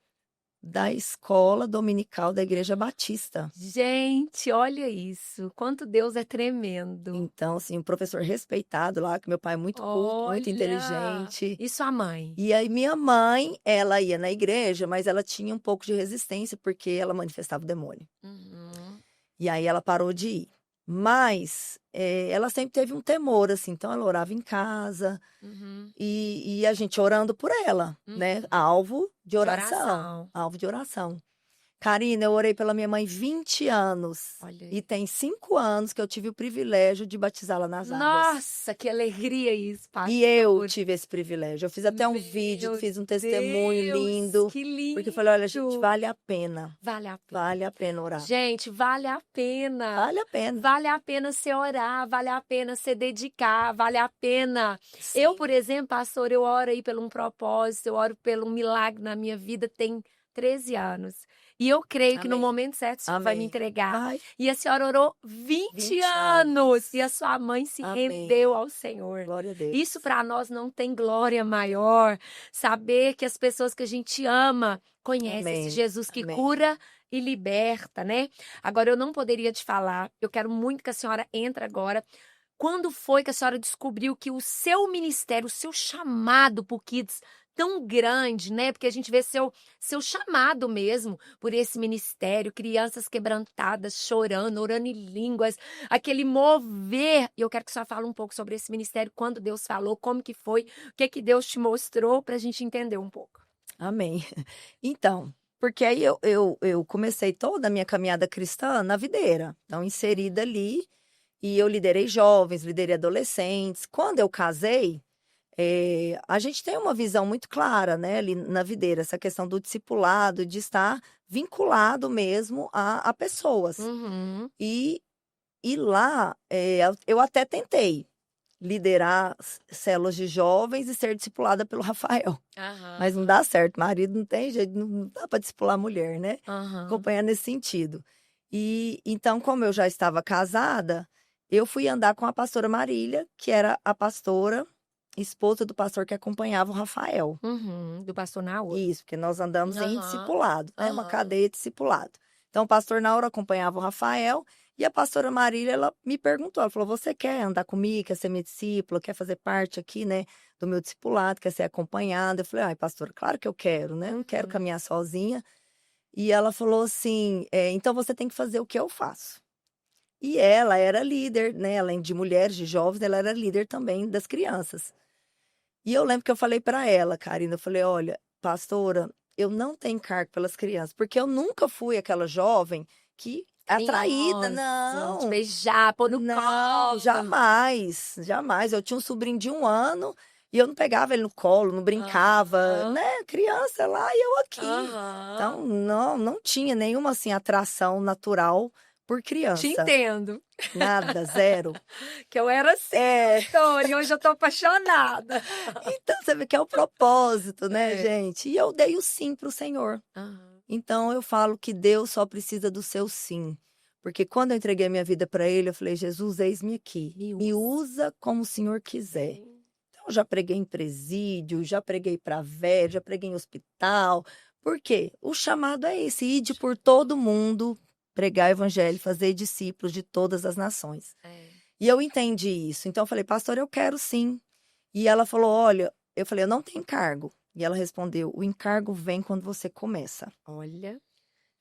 [SPEAKER 2] da escola dominical da Igreja Batista.
[SPEAKER 1] Gente, olha isso. Quanto Deus é tremendo.
[SPEAKER 2] Então, assim, um professor respeitado lá, que meu pai é muito culto, muito
[SPEAKER 1] Olha.
[SPEAKER 2] inteligente.
[SPEAKER 1] E sua mãe?
[SPEAKER 2] E aí, minha mãe, ela ia na igreja, mas ela tinha um pouco de resistência, porque ela manifestava o demônio.
[SPEAKER 1] Uhum.
[SPEAKER 2] E aí, ela parou de ir. Mas, ela sempre teve um temor, assim, então ela orava em casa,
[SPEAKER 1] Uhum.
[SPEAKER 2] e a gente orando por ela, né? Alvo de oração.
[SPEAKER 1] oração.
[SPEAKER 2] Alvo de oração. Karina, eu orei pela minha mãe 20 anos.
[SPEAKER 1] Olha aí.
[SPEAKER 2] E tem 5 anos que eu tive o privilégio de batizá-la nas águas.
[SPEAKER 1] Nossa, que alegria isso, pastor.
[SPEAKER 2] E eu tive esse privilégio. Eu fiz até um
[SPEAKER 1] Meu
[SPEAKER 2] vídeo, fiz um testemunho
[SPEAKER 1] Deus,
[SPEAKER 2] lindo.
[SPEAKER 1] que lindo.
[SPEAKER 2] Porque eu falei, olha, gente, vale a pena.
[SPEAKER 1] Vale a pena.
[SPEAKER 2] Vale a pena orar.
[SPEAKER 1] Gente, vale a pena.
[SPEAKER 2] Vale a pena.
[SPEAKER 1] Vale a pena você orar, vale a pena você dedicar, vale a pena.
[SPEAKER 2] Sim.
[SPEAKER 1] Eu, por exemplo, pastor, eu oro aí por um propósito, eu oro pelo milagre na minha vida, tem 13 anos. E eu creio que no
[SPEAKER 2] Amém.
[SPEAKER 1] momento certo o Senhor vai me entregar.
[SPEAKER 2] Vai.
[SPEAKER 1] E a senhora orou 20
[SPEAKER 2] 20
[SPEAKER 1] anos. E a sua mãe se
[SPEAKER 2] Amém.
[SPEAKER 1] rendeu ao Senhor.
[SPEAKER 2] Glória a Deus.
[SPEAKER 1] Isso para nós não tem glória maior. Saber que as pessoas que a gente ama conhecem
[SPEAKER 2] Amém.
[SPEAKER 1] esse Jesus que
[SPEAKER 2] Amém.
[SPEAKER 1] cura e liberta, né? Agora, eu não poderia te falar, eu quero muito que a senhora entre agora. Quando foi que a senhora descobriu que o seu ministério, o seu chamado por Kids tão grande, né? Porque a gente vê seu chamado mesmo por esse ministério, crianças quebrantadas, chorando, orando em línguas, aquele mover. E eu quero que a senhora fale um pouco sobre esse ministério, quando Deus falou, como que foi, o que Deus te mostrou, para a gente entender um pouco.
[SPEAKER 2] Amém. Então, porque aí eu comecei toda a minha caminhada cristã na videira. Então, inserida ali, e eu liderei jovens, liderei adolescentes. Quando eu casei, a gente tem uma visão muito clara, né, ali na videira, essa questão do discipulado, de estar vinculado mesmo a pessoas.
[SPEAKER 1] Uhum.
[SPEAKER 2] E lá, eu até tentei liderar células de jovens e ser discipulada pelo Rafael. Mas não dá certo, marido não tem jeito, não dá para discipular mulher, né? Acompanhar nesse sentido. E então, como eu já estava casada, eu fui andar com a pastora Marília, que era a pastora, esposa do pastor que acompanhava o Rafael.
[SPEAKER 1] Uhum. Do pastor Naur.
[SPEAKER 2] Isso, porque nós andamos em discipulado, né? Uma
[SPEAKER 1] Aham.
[SPEAKER 2] cadeia de discipulado. Então, o pastor Naur acompanhava o Rafael e a pastora Marília, ela me perguntou, ela falou, você quer andar comigo, quer ser minha discípula, quer fazer parte aqui, né, do meu discipulado, quer ser acompanhada? Eu falei, ai, pastora, claro que eu quero, né? Não quero caminhar sozinha. E ela falou assim, então você tem que fazer o que eu faço. E ela era líder, né? Além de mulheres, de jovens, ela era líder também das crianças. E eu lembro que eu falei para ela, Karina, eu falei, olha, pastora, eu não tenho cargo pelas crianças, porque eu nunca fui aquela jovem que atraída, não.
[SPEAKER 1] De beijar, pôr no
[SPEAKER 2] Não,
[SPEAKER 1] colo.
[SPEAKER 2] jamais, jamais. Eu tinha um sobrinho de 1 ano e eu não pegava ele no colo, não brincava, né? Criança lá e eu aqui. Então, não tinha nenhuma, assim, atração natural por criança.
[SPEAKER 1] Te entendo.
[SPEAKER 2] Nada, zero.
[SPEAKER 1] Que eu era assim, pastor, e hoje eu tô apaixonada.
[SPEAKER 2] Então, você vê que é o propósito, né, gente? E eu dei o sim pro Senhor. Então, eu falo que Deus só precisa do seu sim. Porque quando eu entreguei a minha vida para ele, eu falei, Jesus, eis-me aqui.
[SPEAKER 1] Me
[SPEAKER 2] Me usa como o Senhor quiser.
[SPEAKER 1] Amém.
[SPEAKER 2] Então, eu já preguei em presídio, já preguei para velho, já preguei em hospital. Por quê? O chamado é esse, ide por todo mundo, pregar o evangelho, fazer discípulos de todas as nações.
[SPEAKER 1] É.
[SPEAKER 2] E eu entendi isso. Então, eu falei, pastor, eu quero sim. E ela falou, olha, eu falei, eu não tenho encargo. E ela respondeu, o encargo vem quando você começa.
[SPEAKER 1] Olha.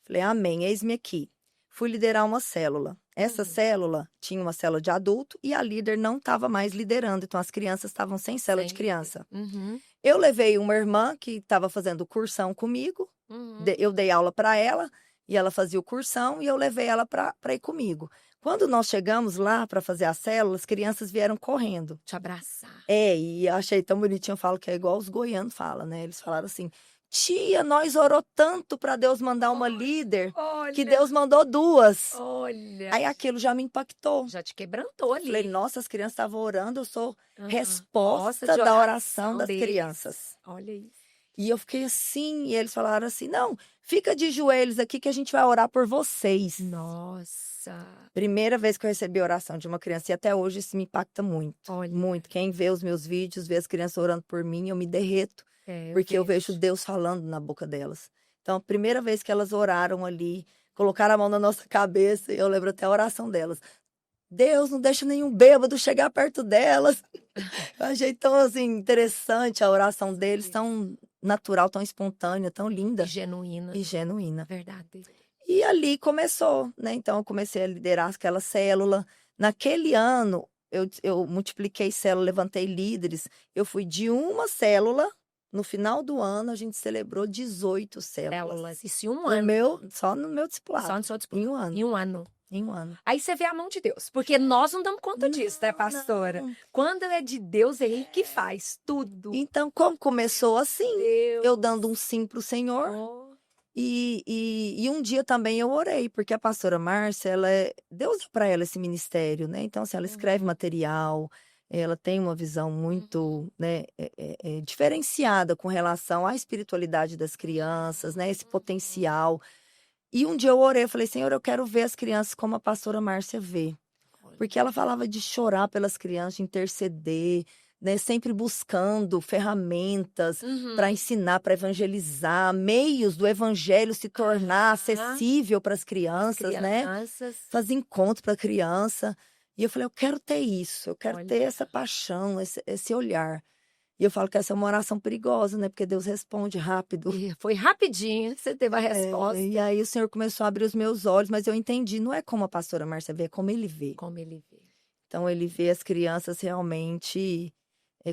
[SPEAKER 2] Falei, amém, eis-me aqui. Fui liderar uma célula. Essa célula tinha uma célula de adulto e a líder não estava mais liderando, então as crianças estavam sem célula de
[SPEAKER 1] Sem
[SPEAKER 2] criança.
[SPEAKER 1] Uhum.
[SPEAKER 2] Eu levei uma irmã que estava fazendo cursão comigo,
[SPEAKER 1] Uhum.
[SPEAKER 2] eu dei aula para ela e ela fazia o cursão e eu levei ela para ir comigo. Quando nós chegamos lá para fazer a célula, as crianças vieram correndo.
[SPEAKER 1] Te abraçar.
[SPEAKER 2] E eu achei tão bonitinho, eu falo que é igual os goianos falam, né? Eles falaram assim, tia, nós orou tanto para Deus mandar uma líder, que
[SPEAKER 1] Olha.
[SPEAKER 2] Deus mandou duas.
[SPEAKER 1] Olha.
[SPEAKER 2] Aí aquilo já me impactou.
[SPEAKER 1] Já te quebrantou ali.
[SPEAKER 2] Falei, nossa, as crianças estavam orando, eu sou
[SPEAKER 1] Aham.
[SPEAKER 2] resposta
[SPEAKER 1] Nossa, de
[SPEAKER 2] da oração das
[SPEAKER 1] deles.
[SPEAKER 2] crianças.
[SPEAKER 1] Olha isso.
[SPEAKER 2] E eu fiquei assim, e eles falaram assim, não, fica de joelhos aqui que a gente vai orar por vocês.
[SPEAKER 1] Nossa.
[SPEAKER 2] Primeira vez que eu recebi oração de uma criança, e até hoje isso me impacta muito.
[SPEAKER 1] Olha.
[SPEAKER 2] Muito. Quem vê os meus vídeos, vê as crianças orando por mim, eu me derreto.
[SPEAKER 1] É,
[SPEAKER 2] Porque eu vejo Deus falando na boca delas. Então, a primeira vez que elas oraram ali, colocaram a mão na nossa cabeça, eu lembro até a oração delas. Deus, não deixa nenhum bêbado chegar perto delas. Eu achei tão, assim, interessante a oração deles, tão natural, tão espontânea, tão linda.
[SPEAKER 1] Genuína.
[SPEAKER 2] E genuína.
[SPEAKER 1] Verdade.
[SPEAKER 2] E ali começou, né? Então, eu comecei a liderar aquela célula. Naquele ano, eu multipliquei célula, levantei líderes. Eu fui de uma célula. No final do ano, a gente celebrou 18 células.
[SPEAKER 1] Isso em um ano.
[SPEAKER 2] Só no meu discipulado.
[SPEAKER 1] Só no seu discipulado.
[SPEAKER 2] Em um ano.
[SPEAKER 1] Em um ano.
[SPEAKER 2] Em um ano.
[SPEAKER 1] Aí você vê a mão de Deus. Porque nós não damos conta disso, né, pastora?
[SPEAKER 2] Não.
[SPEAKER 1] Quando é de Deus, é Ele que faz tudo.
[SPEAKER 2] Então, como começou assim,
[SPEAKER 1] Deus.
[SPEAKER 2] eu dando um sim pro Senhor.
[SPEAKER 1] Oh.
[SPEAKER 2] E um dia também eu orei, porque a pastora Márcia, Deus deu para ela esse ministério, né? Então, assim, ela escreve material, ela tem uma visão muito, né, diferenciada com relação à espiritualidade das crianças, né? Esse potencial. E um dia eu orei, eu falei, Senhor, eu quero ver as crianças como a pastora Márcia vê. Porque ela falava de chorar pelas crianças, de interceder, né? Sempre buscando ferramentas para ensinar, para evangelizar, meios do evangelho se tornar acessível para as crianças, né? Fazer encontro para a criança. E eu falei, eu quero ter isso, eu quero ter essa paixão, esse olhar. E eu falo que essa é uma oração perigosa, né? Porque Deus responde rápido.
[SPEAKER 1] E foi rapidinho, você teve a resposta.
[SPEAKER 2] E aí o Senhor começou a abrir os meus olhos, mas eu entendi, não é como a pastora Márcia vê, é como Ele vê.
[SPEAKER 1] Como Ele vê.
[SPEAKER 2] Então, Ele vê as crianças realmente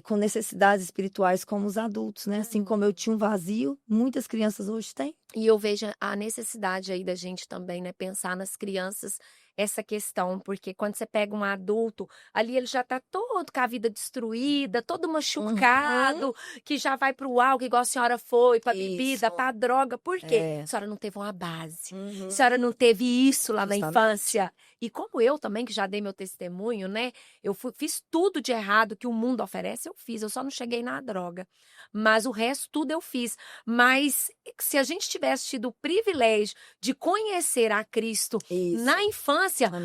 [SPEAKER 2] com necessidades espirituais como os adultos, né? Assim como eu tinha um vazio, muitas crianças hoje têm.
[SPEAKER 1] E eu vejo a necessidade aí da gente também, né? Pensar nas crianças, essa questão, porque quando você pega um adulto, ali ele já tá todo com a vida destruída, todo machucado, que já vai pro álcool, igual a senhora foi, pra bebida, pra droga. Por quê? A senhora não teve uma base. A senhora não teve isso lá na infância. E como eu também, que já dei meu testemunho, né? Eu fiz tudo de errado que o mundo oferece, eu fiz. Eu só não cheguei na droga. Mas o resto, tudo eu fiz. Mas se a gente tivesse tido o privilégio de conhecer a Cristo na infância,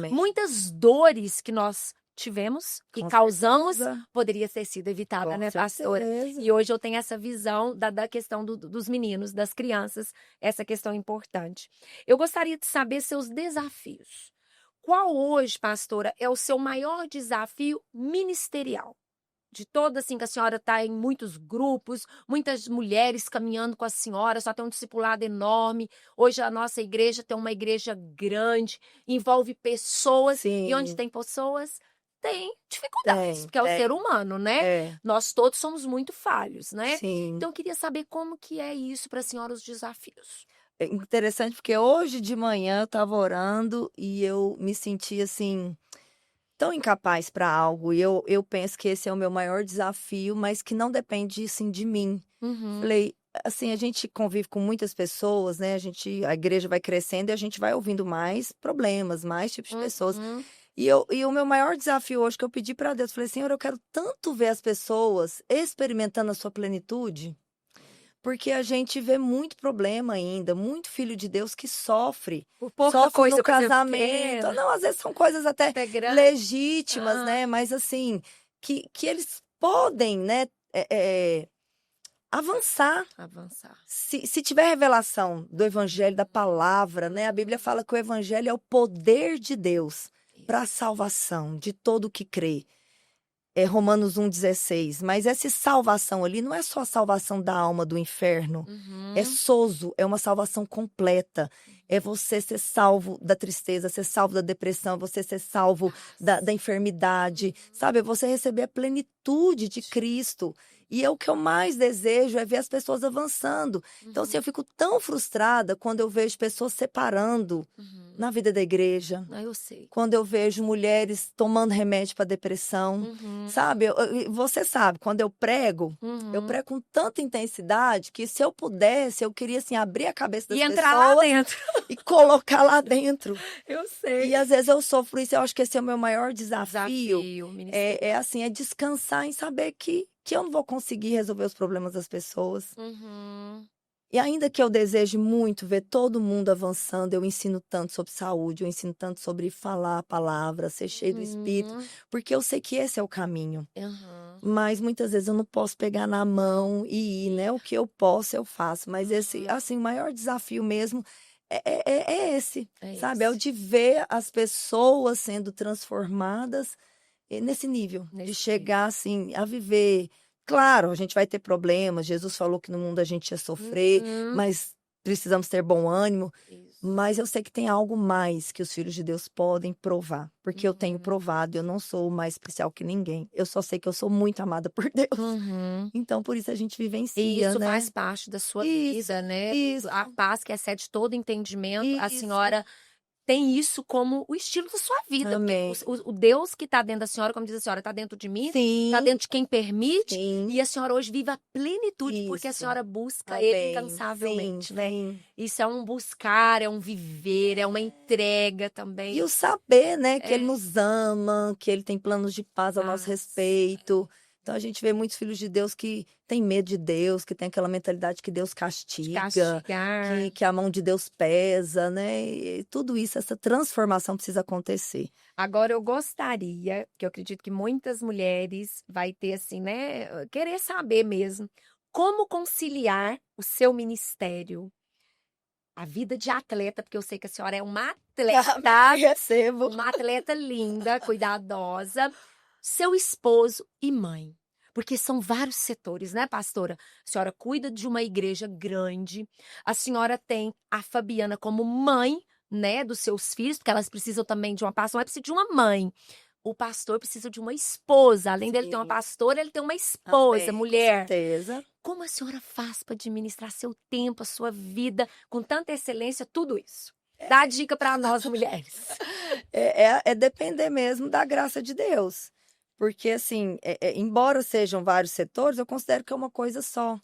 [SPEAKER 1] muitas dores que nós tivemos e causamos poderia ter sido evitada, né, pastora? E hoje eu tenho essa visão da questão dos meninos, das crianças, essa questão importante. Eu gostaria de saber seus desafios. Qual hoje, pastora, é o seu maior desafio ministerial? De toda, assim, que a senhora está em muitos grupos, muitas mulheres caminhando com a senhora, só tem um discipulado enorme. Hoje a nossa igreja tem uma igreja grande, envolve pessoas. E onde tem pessoas, tem dificuldades, porque é o ser humano, né? Nós todos somos muito falhos, né? Então eu queria saber como que é isso para a senhora, os desafios.
[SPEAKER 2] É interessante porque hoje de manhã eu estava orando e eu me senti assim tão incapaz para algo, e eu penso que esse é o meu maior desafio, mas que não depende, assim, de mim. Falei, assim, a gente convive com muitas pessoas, né, a igreja vai crescendo e a gente vai ouvindo mais problemas, mais tipos de pessoas. E o meu maior desafio hoje que eu pedi para Deus, falei, Senhor, eu quero tanto ver as pessoas experimentando a sua plenitude, Porque a gente vê muito problema ainda, muito filho de Deus que sofre.
[SPEAKER 1] Por pouca
[SPEAKER 2] Sofre
[SPEAKER 1] coisa,
[SPEAKER 2] no
[SPEAKER 1] coisa
[SPEAKER 2] casamento.
[SPEAKER 1] pequena,
[SPEAKER 2] Não, às vezes são coisas até
[SPEAKER 1] até grande.
[SPEAKER 2] legítimas,
[SPEAKER 1] Ah,
[SPEAKER 2] né? Mas assim, que eles podem, né, avançar.
[SPEAKER 1] avançar.
[SPEAKER 2] Se tiver revelação do evangelho, da palavra, né? A Bíblia fala que o evangelho é o poder de Deus para a salvação de todo o que crê. É Romanos 1,16. Mas essa salvação ali não é só a salvação da alma do inferno. É
[SPEAKER 1] Uhum.
[SPEAKER 2] sozo, é uma salvação completa. É você ser salvo da tristeza, ser salvo da depressão, você ser salvo da enfermidade, sabe? É você receber a plenitude de Cristo. E é o que eu mais desejo, é ver as pessoas avançando. Então, assim, eu fico tão frustrada quando eu vejo pessoas separando
[SPEAKER 1] Uhum.
[SPEAKER 2] na vida da igreja.
[SPEAKER 1] Ah, eu sei.
[SPEAKER 2] Quando eu vejo mulheres tomando remédio para depressão,
[SPEAKER 1] Uhum.
[SPEAKER 2] sabe? Você sabe, quando eu prego
[SPEAKER 1] Uhum.
[SPEAKER 2] com tanta intensidade que se eu pudesse, eu queria assim abrir a cabeça das
[SPEAKER 1] E entrar lá
[SPEAKER 2] pessoas
[SPEAKER 1] dentro.
[SPEAKER 2] e colocar lá dentro.
[SPEAKER 1] Eu sei.
[SPEAKER 2] E às vezes eu sofro isso, eu acho que esse é o meu maior desafio.
[SPEAKER 1] Ministério.
[SPEAKER 2] É assim, é descansar em saber que eu não vou conseguir resolver os problemas das pessoas.
[SPEAKER 1] Uhum.
[SPEAKER 2] E ainda que eu deseje muito ver todo mundo avançando, eu ensino tanto sobre saúde, eu ensino tanto sobre falar a palavra, ser cheio do Espírito,
[SPEAKER 1] Uhum.
[SPEAKER 2] porque eu sei que esse é o caminho.
[SPEAKER 1] Uhum.
[SPEAKER 2] Mas muitas vezes eu não posso pegar na mão e ir, né? O que eu posso, eu faço. Mas esse, assim, o maior desafio mesmo é esse,
[SPEAKER 1] É
[SPEAKER 2] sabe? É o
[SPEAKER 1] esse.
[SPEAKER 2] de ver as pessoas sendo transformadas nesse nível, de
[SPEAKER 1] Nesse
[SPEAKER 2] chegar, assim, a viver. Claro, a gente vai ter problemas. Jesus falou que no mundo a gente ia sofrer,
[SPEAKER 1] Uhum.
[SPEAKER 2] mas precisamos ter bom ânimo.
[SPEAKER 1] Isso.
[SPEAKER 2] Mas eu sei que tem algo mais que os filhos de Deus podem provar, porque eu tenho
[SPEAKER 1] Uhum.
[SPEAKER 2] provado, eu não sou mais especial que ninguém. Eu só sei que eu sou muito amada por Deus.
[SPEAKER 1] Uhum.
[SPEAKER 2] Então, por isso a gente
[SPEAKER 1] E
[SPEAKER 2] vivencia,
[SPEAKER 1] isso
[SPEAKER 2] né?
[SPEAKER 1] faz parte da sua
[SPEAKER 2] Isso,
[SPEAKER 1] vida, né?
[SPEAKER 2] isso,
[SPEAKER 1] A paz que excede todo entendimento. A
[SPEAKER 2] isso.
[SPEAKER 1] senhora tem isso como o estilo da sua vida. Porque
[SPEAKER 2] Amém.
[SPEAKER 1] o Deus que está dentro da senhora, como diz a senhora, está dentro de mim, está
[SPEAKER 2] Sim,
[SPEAKER 1] dentro de quem permite.
[SPEAKER 2] sim.
[SPEAKER 1] E a senhora hoje vive a plenitude, porque a
[SPEAKER 2] Isso.
[SPEAKER 1] senhora busca Ele
[SPEAKER 2] Amém.
[SPEAKER 1] incansavelmente,
[SPEAKER 2] Sim,
[SPEAKER 1] né?
[SPEAKER 2] sim.
[SPEAKER 1] Isso é um buscar, é um viver, é uma entrega também.
[SPEAKER 2] E o saber, né, que
[SPEAKER 1] É.
[SPEAKER 2] ele nos ama, que ele tem planos de paz a nosso
[SPEAKER 1] Paz.
[SPEAKER 2] respeito. Então a gente vê muitos filhos de Deus que têm medo de Deus, que tem aquela mentalidade que Deus
[SPEAKER 1] De
[SPEAKER 2] castiga,
[SPEAKER 1] castigar.
[SPEAKER 2] que a mão de Deus pesa, né? E tudo isso, essa transformação precisa acontecer.
[SPEAKER 1] Agora, eu gostaria, que eu acredito que muitas mulheres vai ter assim, né, querer saber mesmo, como conciliar o seu ministério, a vida de atleta, porque eu sei que a senhora é uma atleta,
[SPEAKER 2] Recebo.
[SPEAKER 1] uma atleta linda, cuidadosa, seu esposo e mãe. Porque são vários setores, né, pastora? A senhora cuida de uma igreja grande, a senhora tem a Fabiana como mãe, né, dos seus filhos, porque elas precisam também de uma pastora, mas precisa de uma mãe. O pastor precisa de uma esposa. Além dele ter uma
[SPEAKER 2] Sim.
[SPEAKER 1] pastora, ele tem uma esposa,
[SPEAKER 2] Amém, com
[SPEAKER 1] mulher.
[SPEAKER 2] certeza.
[SPEAKER 1] Como a senhora faz para administrar seu tempo, a sua vida, com tanta excelência, tudo isso? Dá a dica para nós, mulheres.
[SPEAKER 2] É depender mesmo da graça de Deus. Porque, assim, embora sejam vários setores, eu considero que é uma coisa só.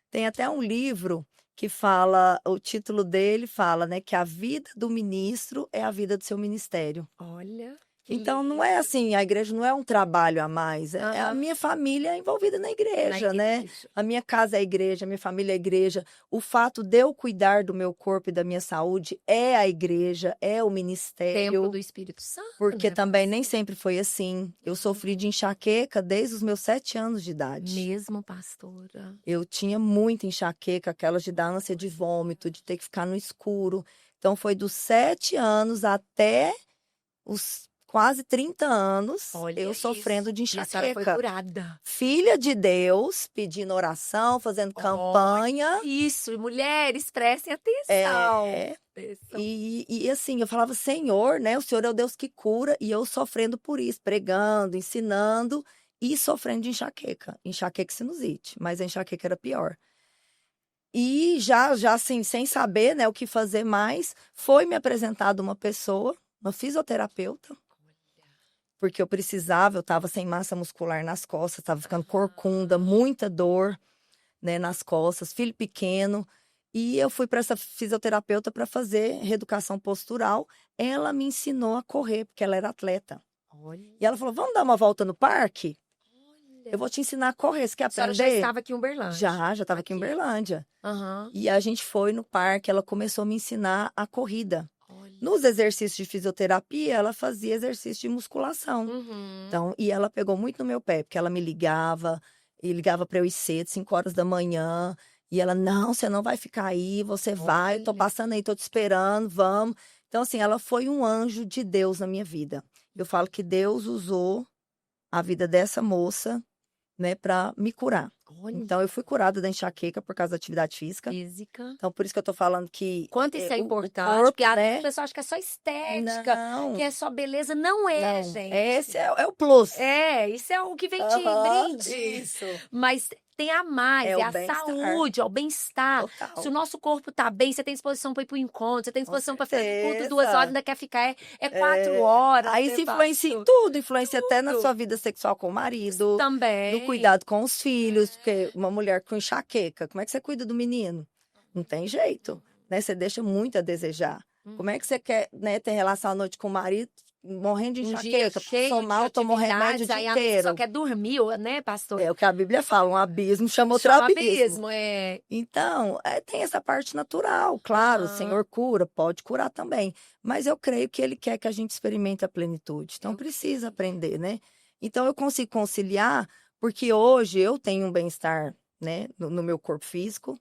[SPEAKER 2] Tem até um livro que fala, o título dele fala, né, que a vida do ministro é a vida do seu ministério.
[SPEAKER 1] Olha, que
[SPEAKER 2] Então, não
[SPEAKER 1] lindo.
[SPEAKER 2] é assim, a igreja não é um trabalho a mais, é a
[SPEAKER 1] Aham.
[SPEAKER 2] minha família envolvida na
[SPEAKER 1] Na
[SPEAKER 2] igreja, né?
[SPEAKER 1] igreja.
[SPEAKER 2] A minha casa é a igreja, a minha família é a igreja. O fato de eu cuidar do meu corpo e da minha saúde é a igreja, é o
[SPEAKER 1] Templo
[SPEAKER 2] ministério.
[SPEAKER 1] do Espírito Santo,
[SPEAKER 2] Porque
[SPEAKER 1] né,
[SPEAKER 2] também nem
[SPEAKER 1] pastora?
[SPEAKER 2] sempre foi assim. Eu sofri de enxaqueca desde os meus 7 anos de idade.
[SPEAKER 1] Mesmo, pastora.
[SPEAKER 2] Eu tinha muita enxaqueca, aquelas de dar ânsia de vômito, de ter que ficar no escuro. Então, foi dos 7 anos até os quase 30 anos,
[SPEAKER 1] Olha
[SPEAKER 2] eu sofrendo de
[SPEAKER 1] isso. E a senhora foi
[SPEAKER 2] enxaqueca.
[SPEAKER 1] curada.
[SPEAKER 2] Filha de Deus, pedindo oração, fazendo campanha.
[SPEAKER 1] Isso, e mulheres, prestem atenção.
[SPEAKER 2] É,
[SPEAKER 1] Atenção.
[SPEAKER 2] e assim, eu falava, Senhor, né? O Senhor é o Deus que cura, e eu sofrendo por isso, pregando, ensinando e sofrendo de enxaqueca. Enxaqueca e sinusite, mas a enxaqueca era pior. E já assim, sem saber, né, o que fazer mais, foi me apresentada uma pessoa, uma fisioterapeuta, porque eu precisava, eu estava sem massa muscular nas costas, estava ficando corcunda, muita dor, né, nas costas, filho pequeno. E eu fui para essa fisioterapeuta para fazer reeducação postural. Ela me ensinou a correr, porque ela era atleta.
[SPEAKER 1] Olha.
[SPEAKER 2] E ela falou: vamos dar uma volta no parque? eu vou te ensinar a correr, você quer
[SPEAKER 1] A senhora já
[SPEAKER 2] aprender?
[SPEAKER 1] estava aqui em Uberlândia.
[SPEAKER 2] Já estava aqui em
[SPEAKER 1] Aqui.
[SPEAKER 2] Uberlândia.
[SPEAKER 1] Aham.
[SPEAKER 2] E a gente foi no parque, ela começou a me ensinar a corrida.
[SPEAKER 1] Olha.
[SPEAKER 2] Nos exercícios de fisioterapia, ela fazia exercício de musculação.
[SPEAKER 1] Uhum.
[SPEAKER 2] Então, e ela pegou muito no meu pé, porque ela me ligava, e ligava para eu ir cedo, 5 horas da manhã. E ela, não, você não vai ficar aí, você vai, tô
[SPEAKER 1] Olha.
[SPEAKER 2] passando aí, tô te esperando, vamos. Então, assim, ela foi um anjo de Deus na minha vida. Eu falo que Deus usou a vida dessa moça, né, para me curar.
[SPEAKER 1] Olha.
[SPEAKER 2] Então, eu fui curada da enxaqueca por causa da atividade física.
[SPEAKER 1] Física.
[SPEAKER 2] Então, por isso que eu tô falando que
[SPEAKER 1] Quanto isso é
[SPEAKER 2] o
[SPEAKER 1] importante,
[SPEAKER 2] corpo,
[SPEAKER 1] porque a
[SPEAKER 2] né?
[SPEAKER 1] pessoa acha que é só estética,
[SPEAKER 2] Não,
[SPEAKER 1] que é só beleza. Não é,
[SPEAKER 2] não.
[SPEAKER 1] gente.
[SPEAKER 2] Esse é o plus.
[SPEAKER 1] Isso é o que vem te
[SPEAKER 2] Aham,
[SPEAKER 1] brinde.
[SPEAKER 2] isso.
[SPEAKER 1] Mas tem a mais,
[SPEAKER 2] É
[SPEAKER 1] é
[SPEAKER 2] o
[SPEAKER 1] a
[SPEAKER 2] bem-estar.
[SPEAKER 1] saúde, é o bem-estar. Se o
[SPEAKER 2] Total.
[SPEAKER 1] nosso corpo tá bem, você tem disposição para ir pro encontro, você tem
[SPEAKER 2] Com
[SPEAKER 1] disposição para ficar no culto 2 horas,
[SPEAKER 2] certeza.
[SPEAKER 1] ainda quer ficar, é 4 horas.
[SPEAKER 2] Aí
[SPEAKER 1] né,
[SPEAKER 2] se influencia em
[SPEAKER 1] pastor?
[SPEAKER 2] tudo, influencia até na
[SPEAKER 1] Tudo.
[SPEAKER 2] sua vida sexual com o marido,
[SPEAKER 1] Também.
[SPEAKER 2] no cuidado com os filhos, porque uma mulher com enxaqueca, como é que você cuida do menino? Não tem jeito, né? Você deixa muito a desejar. Como é que você quer, né, ter relação à noite com o marido, morrendo de
[SPEAKER 1] Um dia
[SPEAKER 2] enxaqueca,
[SPEAKER 1] cheio
[SPEAKER 2] passou
[SPEAKER 1] de
[SPEAKER 2] mal, tomou remédio
[SPEAKER 1] atividades,
[SPEAKER 2] o
[SPEAKER 1] aí
[SPEAKER 2] dia
[SPEAKER 1] a noite só
[SPEAKER 2] inteiro?
[SPEAKER 1] quer dormir, né, pastor?
[SPEAKER 2] É o que a Bíblia fala, um abismo chama outro
[SPEAKER 1] Chama
[SPEAKER 2] abismo.
[SPEAKER 1] é.
[SPEAKER 2] Então, tem essa parte natural, claro, o
[SPEAKER 1] Aham.
[SPEAKER 2] Senhor cura, pode curar também. Mas eu creio que Ele quer que a gente experimente a plenitude. Então,
[SPEAKER 1] Eu
[SPEAKER 2] precisa aprender, né? Então, eu consigo conciliar, porque hoje eu tenho um bem-estar, né, no meu corpo físico.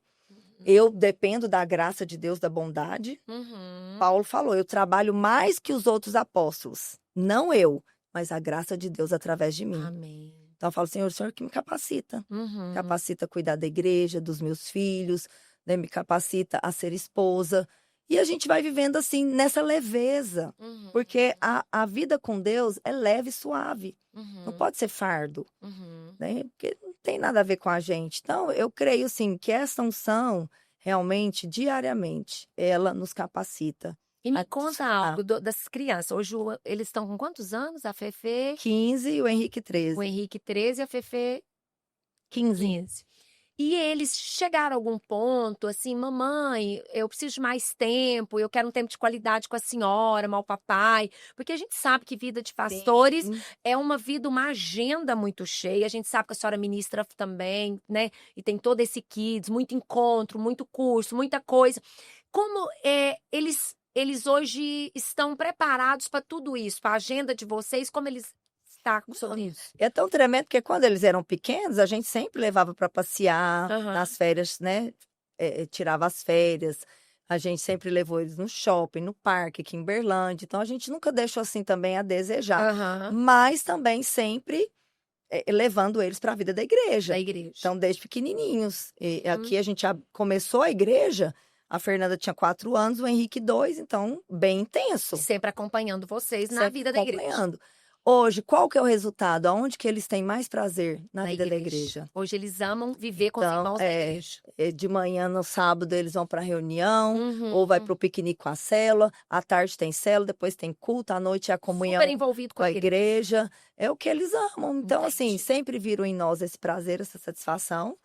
[SPEAKER 2] Eu dependo da graça de Deus, da bondade.
[SPEAKER 1] Uhum.
[SPEAKER 2] Paulo falou, eu trabalho mais que os outros apóstolos. Não eu, mas a graça de Deus através de mim.
[SPEAKER 1] Amém.
[SPEAKER 2] Então, eu falo, Senhor, o Senhor que me capacita.
[SPEAKER 1] Uhum.
[SPEAKER 2] Capacita a cuidar da igreja, dos meus filhos, né? Me capacita a ser esposa. E a gente vai vivendo assim, nessa leveza.
[SPEAKER 1] Uhum.
[SPEAKER 2] Porque a vida com Deus é leve e suave. Não
[SPEAKER 1] Uhum.
[SPEAKER 2] pode ser fardo,
[SPEAKER 1] Uhum.
[SPEAKER 2] né? Porque não tem nada a ver com a gente. Então, eu creio, assim, que essa unção, realmente, diariamente, ela nos capacita.
[SPEAKER 1] E me
[SPEAKER 2] a
[SPEAKER 1] conta
[SPEAKER 2] desfrutar.
[SPEAKER 1] algo das crianças. Hoje eles estão com quantos anos? A Fefe,
[SPEAKER 2] 15 e o Henrique
[SPEAKER 1] o
[SPEAKER 2] 13.
[SPEAKER 1] Henrique 13 e a Fefe
[SPEAKER 2] 15.
[SPEAKER 1] 15. E eles chegaram a algum ponto, assim, mamãe, eu preciso de mais tempo, eu quero um tempo de qualidade com a senhora, mal papai. Porque a gente sabe que vida de pastores
[SPEAKER 2] Sim.
[SPEAKER 1] é uma vida, uma agenda muito cheia. A gente sabe que a senhora ministra também, né? E tem todo esse kids, muito encontro, muito curso, muita coisa. Como eles hoje estão preparados para tudo isso, para a agenda de vocês, como eles estão sobre isso?
[SPEAKER 2] É tão tremendo que quando eles eram pequenos, a gente sempre levava para passear,
[SPEAKER 1] Aham.
[SPEAKER 2] nas férias, né? Tirava as férias. A gente sempre levou eles no shopping, no parque, aqui em Berlândia. Então, a gente nunca deixou assim também a desejar.
[SPEAKER 1] Aham.
[SPEAKER 2] Mas também sempre levando eles para a vida da igreja.
[SPEAKER 1] Da igreja.
[SPEAKER 2] Então, desde pequenininhos. E
[SPEAKER 1] Uhum.
[SPEAKER 2] aqui a gente já começou a igreja, a Fernanda tinha 4 anos, o Henrique 2, então, bem intenso.
[SPEAKER 1] Sempre acompanhando vocês na
[SPEAKER 2] Sempre
[SPEAKER 1] vida da igreja.
[SPEAKER 2] acompanhando. Hoje, qual que é o resultado? Aonde que eles têm mais prazer na
[SPEAKER 1] Da
[SPEAKER 2] vida da igreja?
[SPEAKER 1] Hoje eles amam viver com os
[SPEAKER 2] Então,
[SPEAKER 1] irmãos da igreja.
[SPEAKER 2] de manhã, no sábado, eles vão para reunião,
[SPEAKER 1] Uhum.
[SPEAKER 2] ou vai para o piquenique com a célula, à tarde tem célula, depois tem culto, à noite é a comunhão
[SPEAKER 1] Super envolvido com
[SPEAKER 2] com a
[SPEAKER 1] a igreja.
[SPEAKER 2] igreja. É o que eles amam. Então, assim,
[SPEAKER 1] Entendi.
[SPEAKER 2] sempre viram em nós esse prazer, essa satisfação.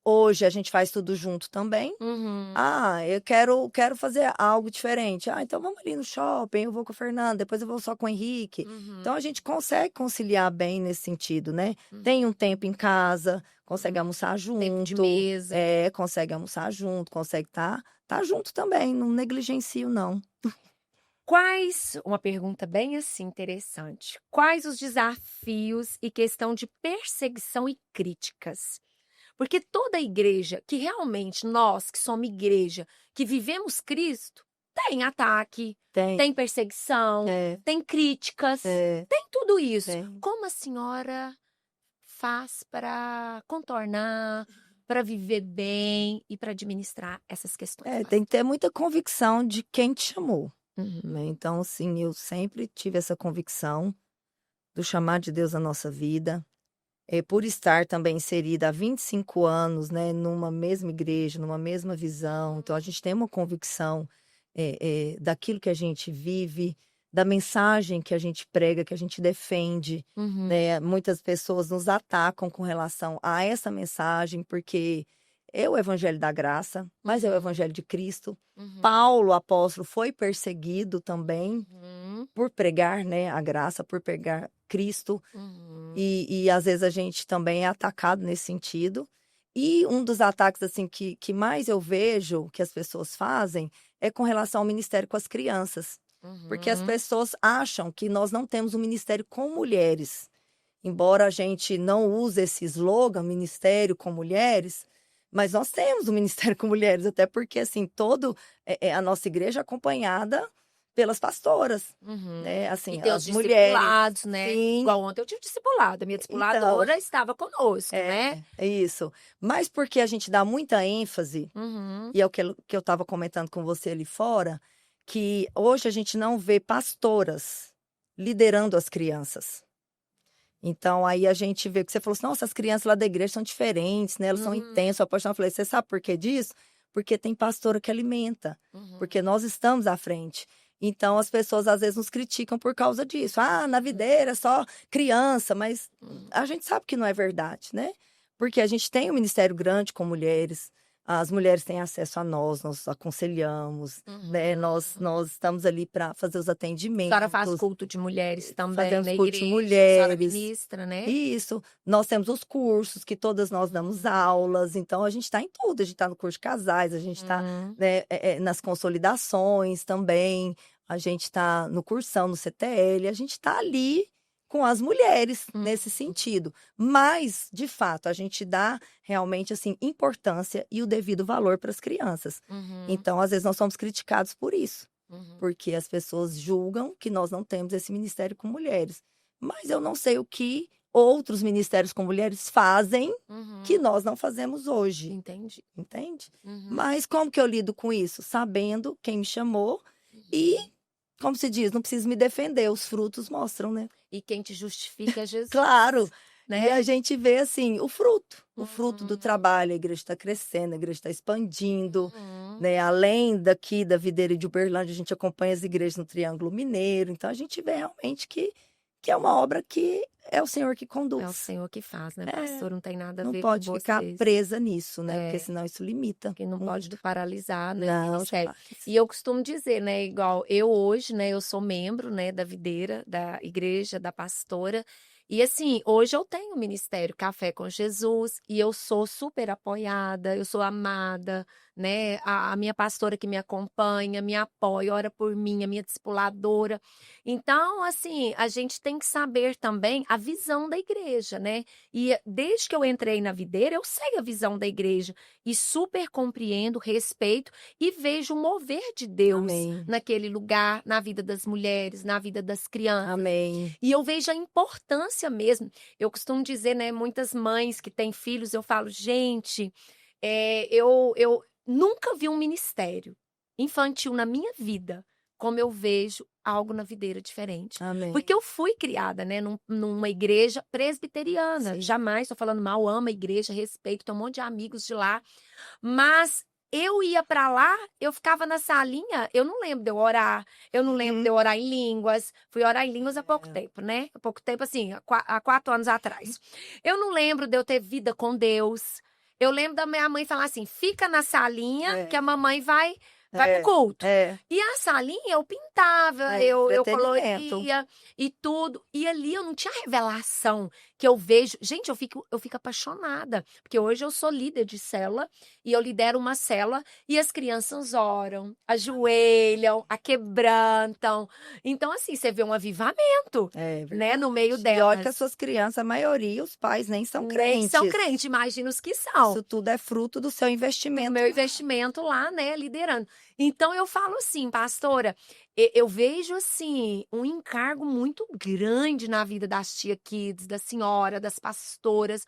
[SPEAKER 2] Hoje a gente faz tudo junto também.
[SPEAKER 1] Uhum.
[SPEAKER 2] Ah, eu quero fazer algo diferente. Ah, então vamos ali no shopping, eu vou com a Fernanda, depois eu vou só com o Henrique.
[SPEAKER 1] Uhum.
[SPEAKER 2] Então a gente consegue conciliar bem nesse sentido, né?
[SPEAKER 1] Uhum.
[SPEAKER 2] Tem um tempo em casa, consegue almoçar junto.
[SPEAKER 1] Tempo de mesa.
[SPEAKER 2] Consegue almoçar junto, consegue tá junto também, não negligencio, não.
[SPEAKER 1] Uma pergunta bem assim interessante. Quais os desafios e questão de perseguição e críticas? Porque toda igreja, que realmente nós que somos igreja, que vivemos Cristo, tem ataque, tem perseguição, tem críticas, tem tudo isso.
[SPEAKER 2] Tem.
[SPEAKER 1] Como a senhora faz para contornar, para viver bem e para administrar essas questões?
[SPEAKER 2] Tem que ter muita convicção de quem te chamou,
[SPEAKER 1] Uhum.
[SPEAKER 2] né? Então, assim, eu sempre tive essa convicção do chamar de Deus na nossa vida. Por estar também inserida há 25 anos, né, numa mesma igreja, numa mesma visão. Então, a gente tem uma convicção daquilo que a gente vive, da mensagem que a gente prega, que a gente defende.
[SPEAKER 1] Uhum.
[SPEAKER 2] Né? Muitas pessoas nos atacam com relação a essa mensagem, porque é o evangelho da graça, mas é o evangelho de Cristo.
[SPEAKER 1] Uhum.
[SPEAKER 2] Paulo, o apóstolo, foi perseguido também
[SPEAKER 1] Uhum.
[SPEAKER 2] por pregar, né, a graça, por pregar Cristo.
[SPEAKER 1] Uhum.
[SPEAKER 2] E às vezes a gente também é atacado nesse sentido. E um dos ataques assim que mais eu vejo que as pessoas fazem é com relação ao ministério com as crianças. Porque as pessoas acham que nós não temos um ministério com mulheres. Embora a gente não use esse slogan, ministério com mulheres, mas nós temos um ministério com mulheres, até porque, assim, a nossa igreja é acompanhada pelas pastoras, né?
[SPEAKER 1] E
[SPEAKER 2] Assim,
[SPEAKER 1] tem os
[SPEAKER 2] as mulheres.
[SPEAKER 1] discipulados, né?
[SPEAKER 2] Sim,
[SPEAKER 1] Igual ontem eu tive discipulado, a minha
[SPEAKER 2] então,
[SPEAKER 1] discipuladora estava conosco, né?
[SPEAKER 2] é isso. Mas porque a gente dá muita ênfase,
[SPEAKER 1] Uhum.
[SPEAKER 2] e é o que eu estava comentando com você ali fora, que hoje a gente não vê pastoras liderando as crianças. Então, aí a gente vê que você falou assim, nossa, as crianças lá da igreja são diferentes, né? Elas são intensas, apaixonadas. Eu falei, você sabe por que disso? Porque tem pastora que alimenta, porque nós estamos à frente. Então, as pessoas às vezes nos criticam por causa disso. Ah, na videira é só criança, mas a gente sabe que não é verdade, né? Porque a gente tem um ministério grande com mulheres, as mulheres têm acesso a nós aconselhamos, né? Nós estamos ali para fazer os
[SPEAKER 1] A
[SPEAKER 2] atendimentos.
[SPEAKER 1] senhora faz culto de mulheres também
[SPEAKER 2] Fazemos
[SPEAKER 1] na
[SPEAKER 2] culto de
[SPEAKER 1] igreja, a senhora
[SPEAKER 2] mulheres.
[SPEAKER 1] ministra, né?
[SPEAKER 2] Isso. Nós temos os cursos, que todas nós damos aulas. Então, a gente está em tudo. A gente está no curso de casais, a gente está nas consolidações também. A gente está no cursão, no CTL. A gente está ali com as mulheres nesse sentido. Mas, de fato, a gente dá realmente assim importância e o devido valor para as crianças. Então, às vezes, nós somos criticados por isso. Porque as pessoas julgam que nós não temos esse ministério com mulheres. Mas eu não sei o que outros ministérios com mulheres fazem que nós não fazemos hoje.
[SPEAKER 1] Entendi.
[SPEAKER 2] Entende? Mas como que eu lido com isso? Sabendo quem me chamou e, como se diz, não preciso me defender, os frutos mostram, né?
[SPEAKER 1] E quem te justifica é Jesus.
[SPEAKER 2] Claro!
[SPEAKER 1] Né?
[SPEAKER 2] E a gente vê, assim, o fruto do trabalho. A igreja está crescendo, a igreja está expandindo, né? Além daqui da videira de Uberlândia, a gente acompanha as igrejas no Triângulo Mineiro. Então, a gente vê realmente que é uma obra que é o Senhor que conduz.
[SPEAKER 1] É o Senhor que faz, né, pastor? Não tem nada a
[SPEAKER 2] Não
[SPEAKER 1] ver
[SPEAKER 2] pode
[SPEAKER 1] com
[SPEAKER 2] ficar
[SPEAKER 1] vocês.
[SPEAKER 2] presa nisso, né? Porque senão isso limita.
[SPEAKER 1] Que não pode
[SPEAKER 2] muito.
[SPEAKER 1] paralisar, né, o
[SPEAKER 2] Não,
[SPEAKER 1] ministério.
[SPEAKER 2] jamais.
[SPEAKER 1] E eu costumo dizer, né, igual eu hoje, né, eu sou membro, né, da videira, da igreja, da pastora. E assim, hoje eu tenho o ministério Café com Jesus e eu sou super apoiada, eu sou amada, né? A minha pastora que me acompanha, me apoia, ora por mim, a minha discipuladora. Então, assim, a gente tem que saber também a visão da igreja, né? E desde que eu entrei na videira, eu sei a visão da igreja e super compreendo, respeito e vejo o mover de Deus
[SPEAKER 2] Amém.
[SPEAKER 1] naquele lugar, na vida das mulheres, na vida das crianças.
[SPEAKER 2] Amém.
[SPEAKER 1] E eu vejo a importância mesmo. Eu costumo dizer, né, muitas mães que têm filhos, eu falo, gente, eu nunca vi um ministério infantil na minha vida como eu vejo algo na videira diferente.
[SPEAKER 2] Amém.
[SPEAKER 1] Porque eu fui criada, né, numa igreja presbiteriana.
[SPEAKER 2] Sim.
[SPEAKER 1] Jamais estou falando mal, amo a igreja, respeito, tenho um monte de amigos de lá. Mas eu ia pra lá, eu ficava na salinha, eu não lembro de eu orar, eu não lembro de eu orar em línguas. Fui orar em línguas há pouco tempo, né? Há pouco tempo, assim, há 4 anos atrás. Eu não lembro de eu ter vida com Deus. Eu lembro da minha mãe falar assim: fica na salinha que a mamãe vai pro culto. E a salinha eu pintava, eu
[SPEAKER 2] entretenimento.
[SPEAKER 1] coloria e tudo. E ali eu não tinha revelação que eu vejo. Gente, eu fico apaixonada. Porque hoje eu sou líder de célula e eu lidero uma célula e as crianças oram, ajoelham, aquebrantam. Então, assim, você vê um avivamento, né, no meio delas.
[SPEAKER 2] E olha que as suas crianças, a maioria, os pais nem são crentes.
[SPEAKER 1] Nem são crentes, imagina os que são.
[SPEAKER 2] Isso tudo é fruto do seu investimento.
[SPEAKER 1] Do meu investimento lá, né, liderando. Então, eu falo assim, pastora, eu vejo, assim, um encargo muito grande na vida das tia kids, da senhora, das pastoras.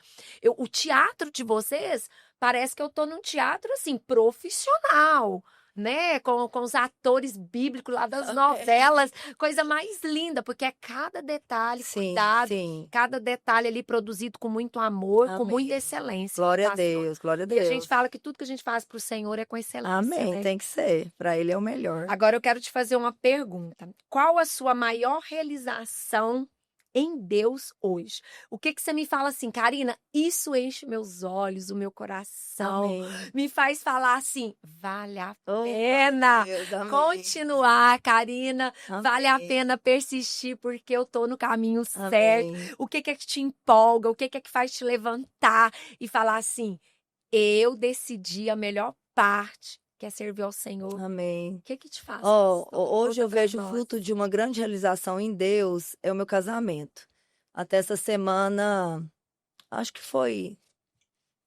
[SPEAKER 1] O teatro de vocês, parece que eu tô num teatro, assim, profissional, né? Com os atores bíblicos lá das novelas. Coisa mais linda, porque é cada detalhe cuidado.
[SPEAKER 2] Sim.
[SPEAKER 1] Cada detalhe ali produzido com muito amor, com
[SPEAKER 2] Amém.
[SPEAKER 1] muita excelência.
[SPEAKER 2] Glória a
[SPEAKER 1] pastor.
[SPEAKER 2] Deus, glória a
[SPEAKER 1] E
[SPEAKER 2] Deus.
[SPEAKER 1] a gente fala que tudo que a gente faz pro Senhor é com excelência.
[SPEAKER 2] Amém,
[SPEAKER 1] né?
[SPEAKER 2] tem que ser. Para ele é o melhor.
[SPEAKER 1] Agora eu quero te fazer uma pergunta. Qual a sua maior realização em Deus hoje. O que que você me fala assim, Karina? Isso enche meus olhos, o meu coração,
[SPEAKER 2] Amém.
[SPEAKER 1] me faz falar assim, vale a
[SPEAKER 2] Oh,
[SPEAKER 1] pena
[SPEAKER 2] Deus, amém.
[SPEAKER 1] continuar, Karina, vale a
[SPEAKER 2] Amém.
[SPEAKER 1] pena persistir porque eu tô no caminho certo.
[SPEAKER 2] Amém.
[SPEAKER 1] O que que é que te empolga? O que que é que faz te levantar e falar assim, eu decidi a melhor parte, que é servir ao Senhor.
[SPEAKER 2] Amém.
[SPEAKER 1] O que que te faz?
[SPEAKER 2] Ó,
[SPEAKER 1] pastor?
[SPEAKER 2] hoje eu
[SPEAKER 1] Conta pra
[SPEAKER 2] vejo o
[SPEAKER 1] nós.
[SPEAKER 2] fruto de uma grande realização em Deus, é o meu casamento. Até essa semana, acho que foi,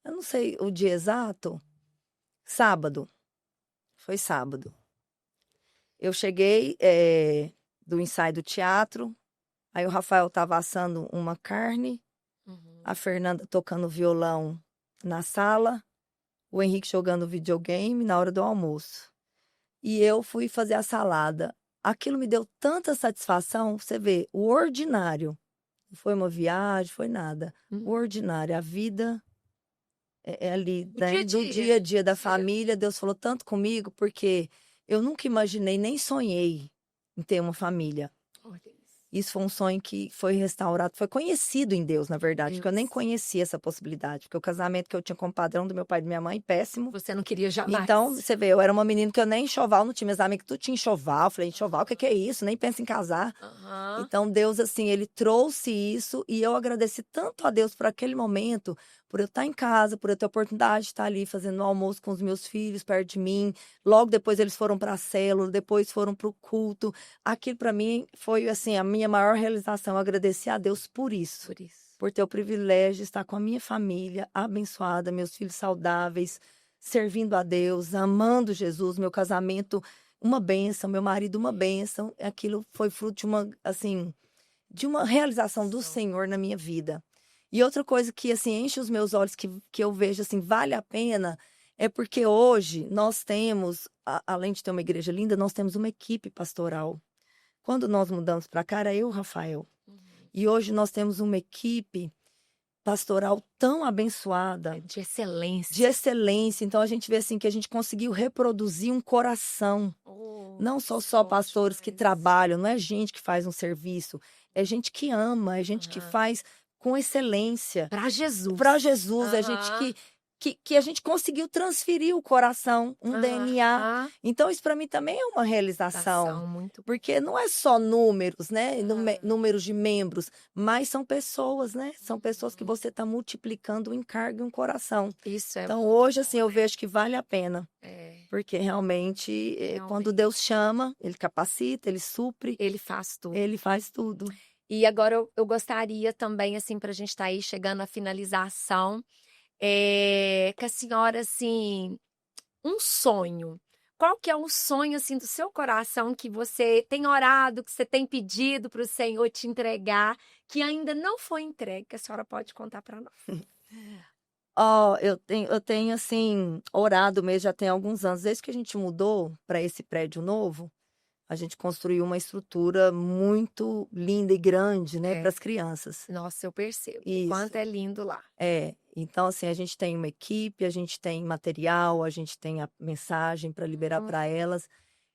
[SPEAKER 2] eu não sei o dia exato, sábado. Foi sábado. Eu cheguei do ensaio do teatro, aí o Rafael estava assando uma carne,
[SPEAKER 1] Uhum.
[SPEAKER 2] a Fernanda tocando violão na sala, o Henrique jogando videogame na hora do almoço. E eu fui fazer a salada. Aquilo me deu tanta satisfação, você vê, o ordinário. Não foi uma viagem, foi nada. O ordinário, a vida é ali,
[SPEAKER 1] O
[SPEAKER 2] né?
[SPEAKER 1] dia a
[SPEAKER 2] Do
[SPEAKER 1] dia.
[SPEAKER 2] dia a dia da família. Deus falou tanto comigo, porque eu nunca imaginei, nem sonhei em ter uma família.
[SPEAKER 1] Olha isso.
[SPEAKER 2] Isso foi um sonho que foi restaurado, foi conhecido em Deus, na verdade, porque eu nem
[SPEAKER 1] Deus.
[SPEAKER 2] conhecia essa possibilidade, porque o casamento que eu tinha como padrão do meu pai e da minha mãe, péssimo.
[SPEAKER 1] Você não queria jamais.
[SPEAKER 2] Então, você vê, eu era uma menina que eu nem enxoval, não tinha meus amigos, tu tinha enxoval. Eu falei, enxoval, o que que é isso? Nem penso em casar.
[SPEAKER 1] Aham.
[SPEAKER 2] Então, Deus, assim, ele trouxe isso e eu agradeci tanto a Deus por aquele momento, por eu estar em casa, por eu ter a oportunidade de estar ali fazendo o almoço com os meus filhos perto de mim. Logo depois eles foram para a célula, depois foram para o culto. Aquilo para mim foi, assim, a minha maior realização. Eu agradeci a Deus por isso.
[SPEAKER 1] Por isso.
[SPEAKER 2] Por ter o privilégio de estar com a minha família abençoada, meus filhos saudáveis, servindo a Deus, amando Jesus, meu casamento uma bênção, meu marido uma bênção. Aquilo foi fruto de uma, assim, de uma realização do Senhor na minha vida. E outra coisa que, assim, enche os meus olhos, que eu vejo, assim, vale a pena, é porque hoje nós temos, além de ter uma igreja linda, nós temos uma equipe pastoral. Quando nós mudamos para cá, era eu e o Rafael. E hoje nós temos uma equipe pastoral tão abençoada,
[SPEAKER 1] De excelência.
[SPEAKER 2] de excelência. Então a gente vê assim que a gente conseguiu reproduzir um coração.
[SPEAKER 1] Oh,
[SPEAKER 2] Não só
[SPEAKER 1] forte
[SPEAKER 2] pastores que
[SPEAKER 1] demais.
[SPEAKER 2] trabalham, não é gente que faz um serviço, é gente que ama, é gente que
[SPEAKER 1] Aham.
[SPEAKER 2] faz com excelência.
[SPEAKER 1] Pra Jesus.
[SPEAKER 2] Para Jesus, é gente
[SPEAKER 1] Aham.
[SPEAKER 2] que a gente conseguiu transferir o coração, um DNA.
[SPEAKER 1] Aham.
[SPEAKER 2] Então isso para mim também é uma realização.
[SPEAKER 1] Ação muito.
[SPEAKER 2] Porque não é só números, né?
[SPEAKER 1] Aham.
[SPEAKER 2] Números de membros, mas são pessoas, né? São pessoas que você está multiplicando um encargo e um coração.
[SPEAKER 1] Isso é.
[SPEAKER 2] Então, hoje, assim, eu vejo que vale a pena.
[SPEAKER 1] É,
[SPEAKER 2] Porque realmente, quando
[SPEAKER 1] realmente.
[SPEAKER 2] Deus chama, Ele capacita, Ele supre,
[SPEAKER 1] Ele faz tudo.
[SPEAKER 2] Ele faz tudo.
[SPEAKER 1] E agora eu gostaria também, assim, pra gente estar aí chegando à finalização, que a senhora, assim, um sonho. Qual que é um sonho, assim, do seu coração que você tem orado, que você tem pedido para o Senhor te entregar, que ainda não foi entregue, que a senhora pode contar para nós?
[SPEAKER 2] Ó, eu tenho, assim, orado mesmo já tem alguns anos. Desde que a gente mudou para esse prédio novo, a gente construiu uma estrutura muito linda e grande, né,
[SPEAKER 1] É.
[SPEAKER 2] para as crianças.
[SPEAKER 1] Nossa, eu percebo.
[SPEAKER 2] Isso.
[SPEAKER 1] Quanto é lindo lá.
[SPEAKER 2] Então, assim, a gente tem uma equipe, a gente tem material, a gente tem a mensagem para liberar para elas.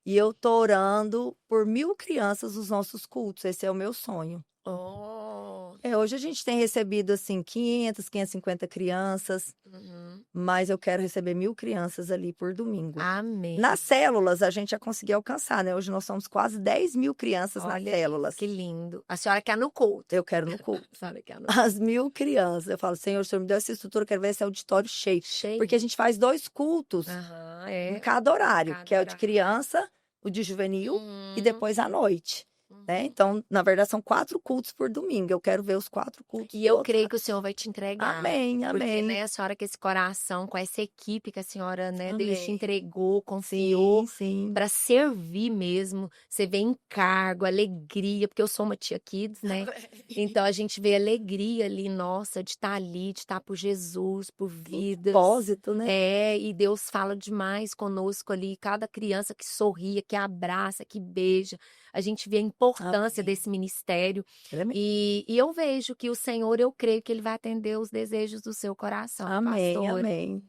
[SPEAKER 2] E eu tô orando por 1.000 crianças nos nossos cultos. Esse é o meu sonho.
[SPEAKER 1] Oh.
[SPEAKER 2] Hoje a gente tem recebido, assim, 500, 550 crianças,
[SPEAKER 1] Uhum.
[SPEAKER 2] mas eu quero receber 1.000 crianças ali por domingo.
[SPEAKER 1] Amém.
[SPEAKER 2] Nas células, a gente já conseguiu alcançar, né? Hoje nós somos quase 10.000 crianças nas
[SPEAKER 1] Olha
[SPEAKER 2] células.
[SPEAKER 1] que lindo. A senhora quer no culto.
[SPEAKER 2] Eu quero no culto.
[SPEAKER 1] A senhora quer no
[SPEAKER 2] As 1.000 crianças. Eu falo, Senhor, o Senhor me deu essa estrutura, eu quero ver esse auditório cheio.
[SPEAKER 1] cheio.
[SPEAKER 2] Porque a gente faz 2 cultos
[SPEAKER 1] Aham,
[SPEAKER 2] em cada horário,
[SPEAKER 1] Cada
[SPEAKER 2] que é o de
[SPEAKER 1] horário.
[SPEAKER 2] criança, o de juvenil e depois à noite. Né?
[SPEAKER 1] Uhum.
[SPEAKER 2] Então, na verdade, são 4 cultos por domingo. Eu quero ver os 4 cultos.
[SPEAKER 1] E eu
[SPEAKER 2] todos.
[SPEAKER 1] creio que o Senhor vai te entregar.
[SPEAKER 2] Amém,
[SPEAKER 1] Porque,
[SPEAKER 2] amém.
[SPEAKER 1] né, a senhora com esse coração, com essa equipe que a senhora, né, Deus te
[SPEAKER 2] Amém.
[SPEAKER 1] entregou, confiou
[SPEAKER 2] Sim, sim.
[SPEAKER 1] para servir mesmo. Você vê encargo, alegria, porque eu sou uma tia Kids, né? Então a gente vê alegria ali, nossa, de estar ali, de estar por Jesus, por vidas.
[SPEAKER 2] Propósito, né?
[SPEAKER 1] E Deus fala demais conosco ali, cada criança que sorria, que abraça, que beija. A gente vê a importância
[SPEAKER 2] Amém.
[SPEAKER 1] desse ministério.
[SPEAKER 2] Tremendo.
[SPEAKER 1] E eu vejo que o Senhor, eu creio que Ele vai atender os desejos do seu coração,
[SPEAKER 2] Amém,
[SPEAKER 1] pastora.
[SPEAKER 2] amém.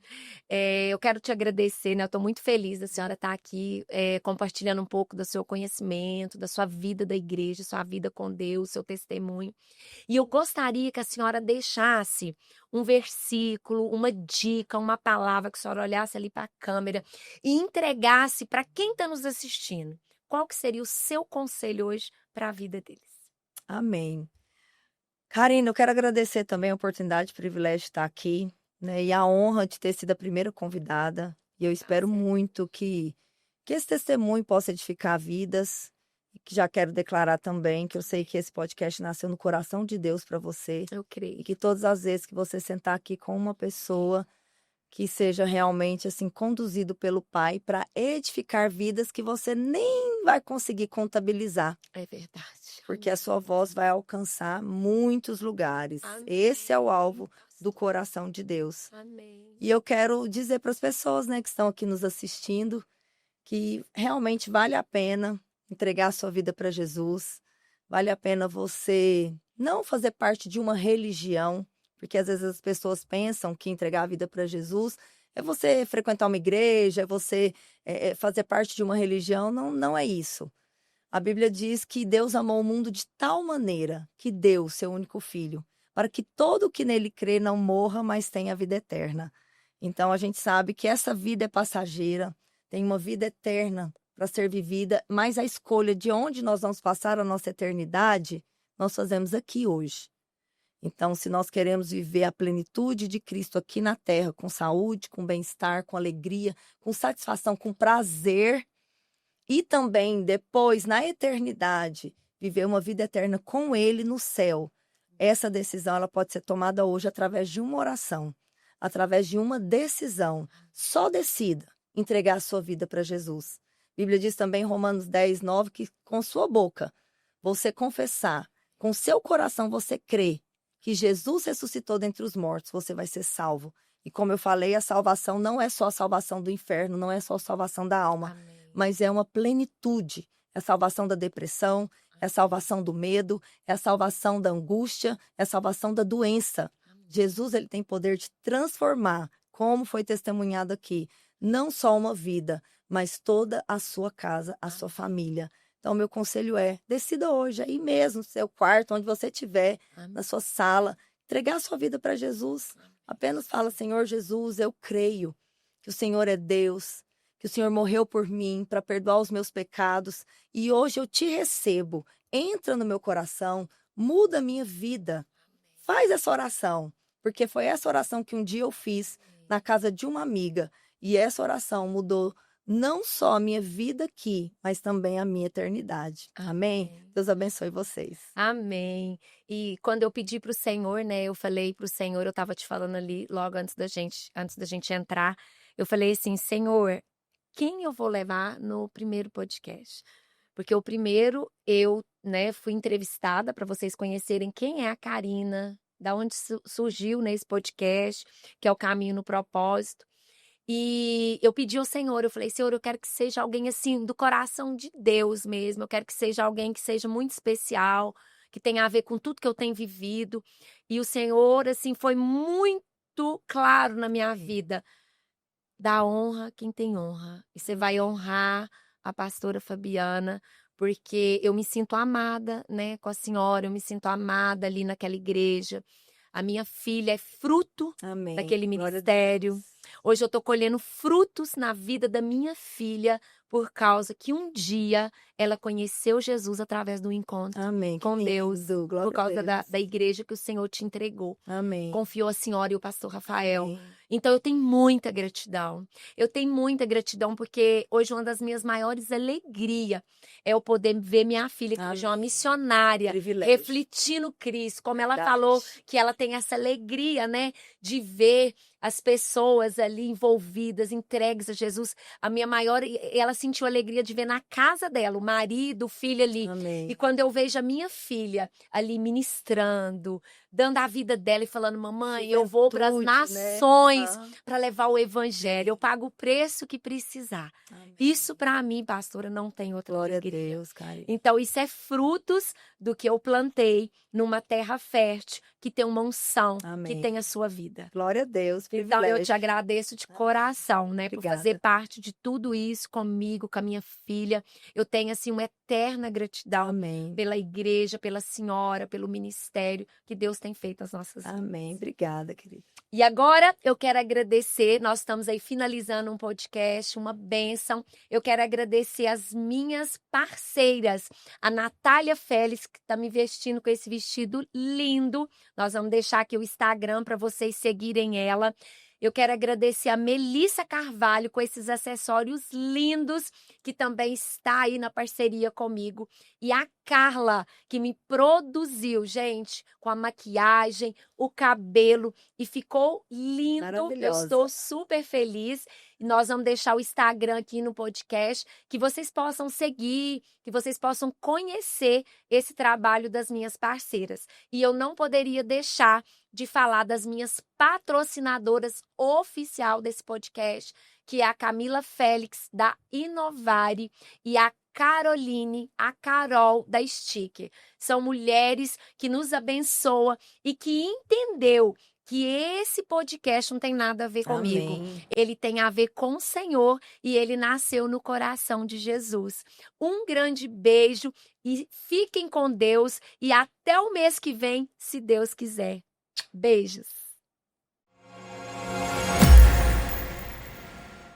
[SPEAKER 1] Eu quero te agradecer, né? Eu estou muito feliz da senhora estar aqui compartilhando um pouco do seu conhecimento, da sua vida da igreja, sua vida com Deus, seu testemunho. E eu gostaria que a senhora deixasse um versículo, uma dica, uma palavra, que a senhora olhasse ali para a câmera e entregasse para quem está nos assistindo. Qual que seria o seu conselho hoje para a vida deles?
[SPEAKER 2] Amém. Karina, eu quero agradecer também a oportunidade, o privilégio de estar aqui, né? E a honra de ter sido a primeira convidada. E eu espero muito que esse testemunho possa edificar vidas. E que já quero declarar também que eu sei que esse podcast nasceu no coração de Deus para você.
[SPEAKER 1] Eu
[SPEAKER 2] E
[SPEAKER 1] creio.
[SPEAKER 2] que todas as vezes que você sentar aqui com uma pessoa que seja realmente assim conduzido pelo Pai para edificar vidas que você nem vai conseguir contabilizar,
[SPEAKER 1] É verdade.
[SPEAKER 2] porque a sua voz vai alcançar muitos lugares.
[SPEAKER 1] Amém.
[SPEAKER 2] Esse é o alvo do coração de Deus.
[SPEAKER 1] Amém.
[SPEAKER 2] E eu quero dizer para as pessoas, né, que estão aqui nos assistindo, que realmente vale a pena entregar a sua vida para Jesus. Vale a pena você não fazer parte de uma religião, porque às vezes as pessoas pensam que entregar a vida para Jesus é você frequentar uma igreja, é você fazer parte de uma religião. Não, não é isso. A Bíblia diz que Deus amou o mundo de tal maneira que deu o seu único filho, para que todo o que nele crê não morra, mas tenha a vida eterna. Então a gente sabe que essa vida é passageira, tem uma vida eterna para ser vivida, mas a escolha de onde nós vamos passar a nossa eternidade, nós fazemos aqui hoje. Então, se nós queremos viver a plenitude de Cristo aqui na terra, com saúde, com bem-estar, com alegria, com satisfação, com prazer, e também depois, na eternidade, viver uma vida eterna com Ele no céu, essa decisão ela pode ser tomada hoje através de uma oração, através de uma decisão. Só decida entregar a sua vida para Jesus. A Bíblia diz também em Romanos 10, 9, que com sua boca você confessar, com seu coração você crer que Jesus ressuscitou dentre os mortos, você vai ser salvo. E como eu falei, a salvação não é só a salvação do inferno, não é só a salvação da alma,
[SPEAKER 1] Amém.
[SPEAKER 2] mas é uma plenitude. É a salvação da depressão, é a salvação do medo, é a salvação da angústia, é a salvação da doença. Jesus ele tem poder de transformar, como foi testemunhado aqui, não só uma vida, mas toda a sua casa, a sua família. Então, meu conselho é, decida hoje, aí mesmo, no seu quarto, onde você estiver, na sua sala, entregar a sua vida para Jesus. Apenas fala, Senhor Jesus, eu creio que o Senhor é Deus, que o Senhor morreu por mim para perdoar os meus pecados e hoje eu te recebo. Entra no meu coração, muda a minha vida. Faz essa oração, porque foi essa oração que um dia eu fiz na casa de uma amiga e essa oração mudou não só a minha vida aqui, mas também a minha eternidade. Amém? Deus abençoe vocês.
[SPEAKER 1] Amém. E quando eu pedi para o Senhor, né, eu falei para o Senhor, eu estava te falando ali logo antes da gente entrar, eu falei assim, Senhor, quem eu vou levar no primeiro podcast? Porque o primeiro eu, né, fui entrevistada para vocês conhecerem quem é a Karina, da onde surgiu nesse podcast, que é o Caminho no Propósito. E eu pedi ao Senhor, eu falei, Senhor, eu quero que seja alguém assim, do coração de Deus mesmo, eu quero que seja alguém que seja muito especial, que tenha a ver com tudo que eu tenho vivido. E o Senhor, assim, foi muito claro na minha vida. Dá honra quem tem honra. E você vai honrar a pastora Fabiana, porque eu me sinto amada, né, com a senhora, eu me sinto amada ali naquela igreja. A minha filha é fruto
[SPEAKER 2] Amém.
[SPEAKER 1] daquele
[SPEAKER 2] Glória a
[SPEAKER 1] ministério.
[SPEAKER 2] Deus.
[SPEAKER 1] Hoje eu estou colhendo frutos na vida da minha filha por causa que um dia ela conheceu Jesus através do encontro
[SPEAKER 2] Amém. Que
[SPEAKER 1] com Deus,
[SPEAKER 2] lindo. Glória
[SPEAKER 1] por causa
[SPEAKER 2] a Deus.
[SPEAKER 1] da igreja que o Senhor te entregou.
[SPEAKER 2] Amém.
[SPEAKER 1] Confiou a senhora e o pastor Rafael.
[SPEAKER 2] Amém.
[SPEAKER 1] Então eu tenho muita gratidão. Eu tenho muita gratidão porque hoje uma das minhas maiores alegrias é eu poder ver minha filha, que hoje é uma
[SPEAKER 2] Amém.
[SPEAKER 1] missionária,
[SPEAKER 2] Privilégio.
[SPEAKER 1] refletindo Cristo, como ela
[SPEAKER 2] Verdade.
[SPEAKER 1] falou que ela tem essa alegria, né, de ver as pessoas ali envolvidas, entregues a Jesus. A minha maior, ela sentiu alegria de ver na casa dela, o marido, o filho ali.
[SPEAKER 2] Amém.
[SPEAKER 1] E quando eu vejo a minha filha ali ministrando, dando a vida dela e falando, mamãe, eu vou para as
[SPEAKER 2] Juventude, né?
[SPEAKER 1] nações
[SPEAKER 2] Ah,
[SPEAKER 1] para levar o evangelho, eu pago o preço que precisar.
[SPEAKER 2] amém.
[SPEAKER 1] Isso para mim, pastora, não tem outra
[SPEAKER 2] Glória a
[SPEAKER 1] alegria.
[SPEAKER 2] Deus, cara.
[SPEAKER 1] Então, isso é frutos do que eu plantei numa terra fértil, que tem uma unção, que
[SPEAKER 2] Amém.
[SPEAKER 1] tem a sua vida.
[SPEAKER 2] Glória a Deus,
[SPEAKER 1] Então, eu
[SPEAKER 2] privilégio.
[SPEAKER 1] te agradeço de coração, né, por
[SPEAKER 2] Obrigada.
[SPEAKER 1] fazer parte de tudo isso comigo, com a minha filha. Eu tenho, assim, uma eterna gratidão
[SPEAKER 2] Amém.
[SPEAKER 1] pela igreja, pela senhora, pelo ministério que Deus tem feito nas nossas vidas.
[SPEAKER 2] Amém. Obrigada, querida.
[SPEAKER 1] E agora eu quero agradecer, nós estamos aí finalizando um podcast, uma bênção. Eu quero agradecer as minhas parceiras, a Natália Félix, que está me vestindo com esse vestido lindo. Nós vamos deixar aqui o Instagram para vocês seguirem ela. Eu quero agradecer a Melissa Carvalho com esses acessórios lindos, que também está aí na parceria comigo. E a Carla, que me produziu, gente, com a maquiagem, o cabelo, e ficou lindo. Eu
[SPEAKER 2] Maravilhosa.
[SPEAKER 1] estou super feliz. E nós vamos deixar o Instagram aqui no podcast, que vocês possam seguir, que vocês possam conhecer esse trabalho das minhas parceiras. E eu não poderia deixar de falar das minhas patrocinadoras oficial desse podcast, que é a Camila Félix, da Inovare, e a Caroline, a Carol, da Sticker. São mulheres que nos abençoam e que entendeu que esse podcast não tem nada a ver comigo.
[SPEAKER 2] Amém.
[SPEAKER 1] Ele tem a ver com o Senhor e ele nasceu no coração de Jesus. Um grande beijo e fiquem com Deus e até o mês que vem, se Deus quiser. Beijos.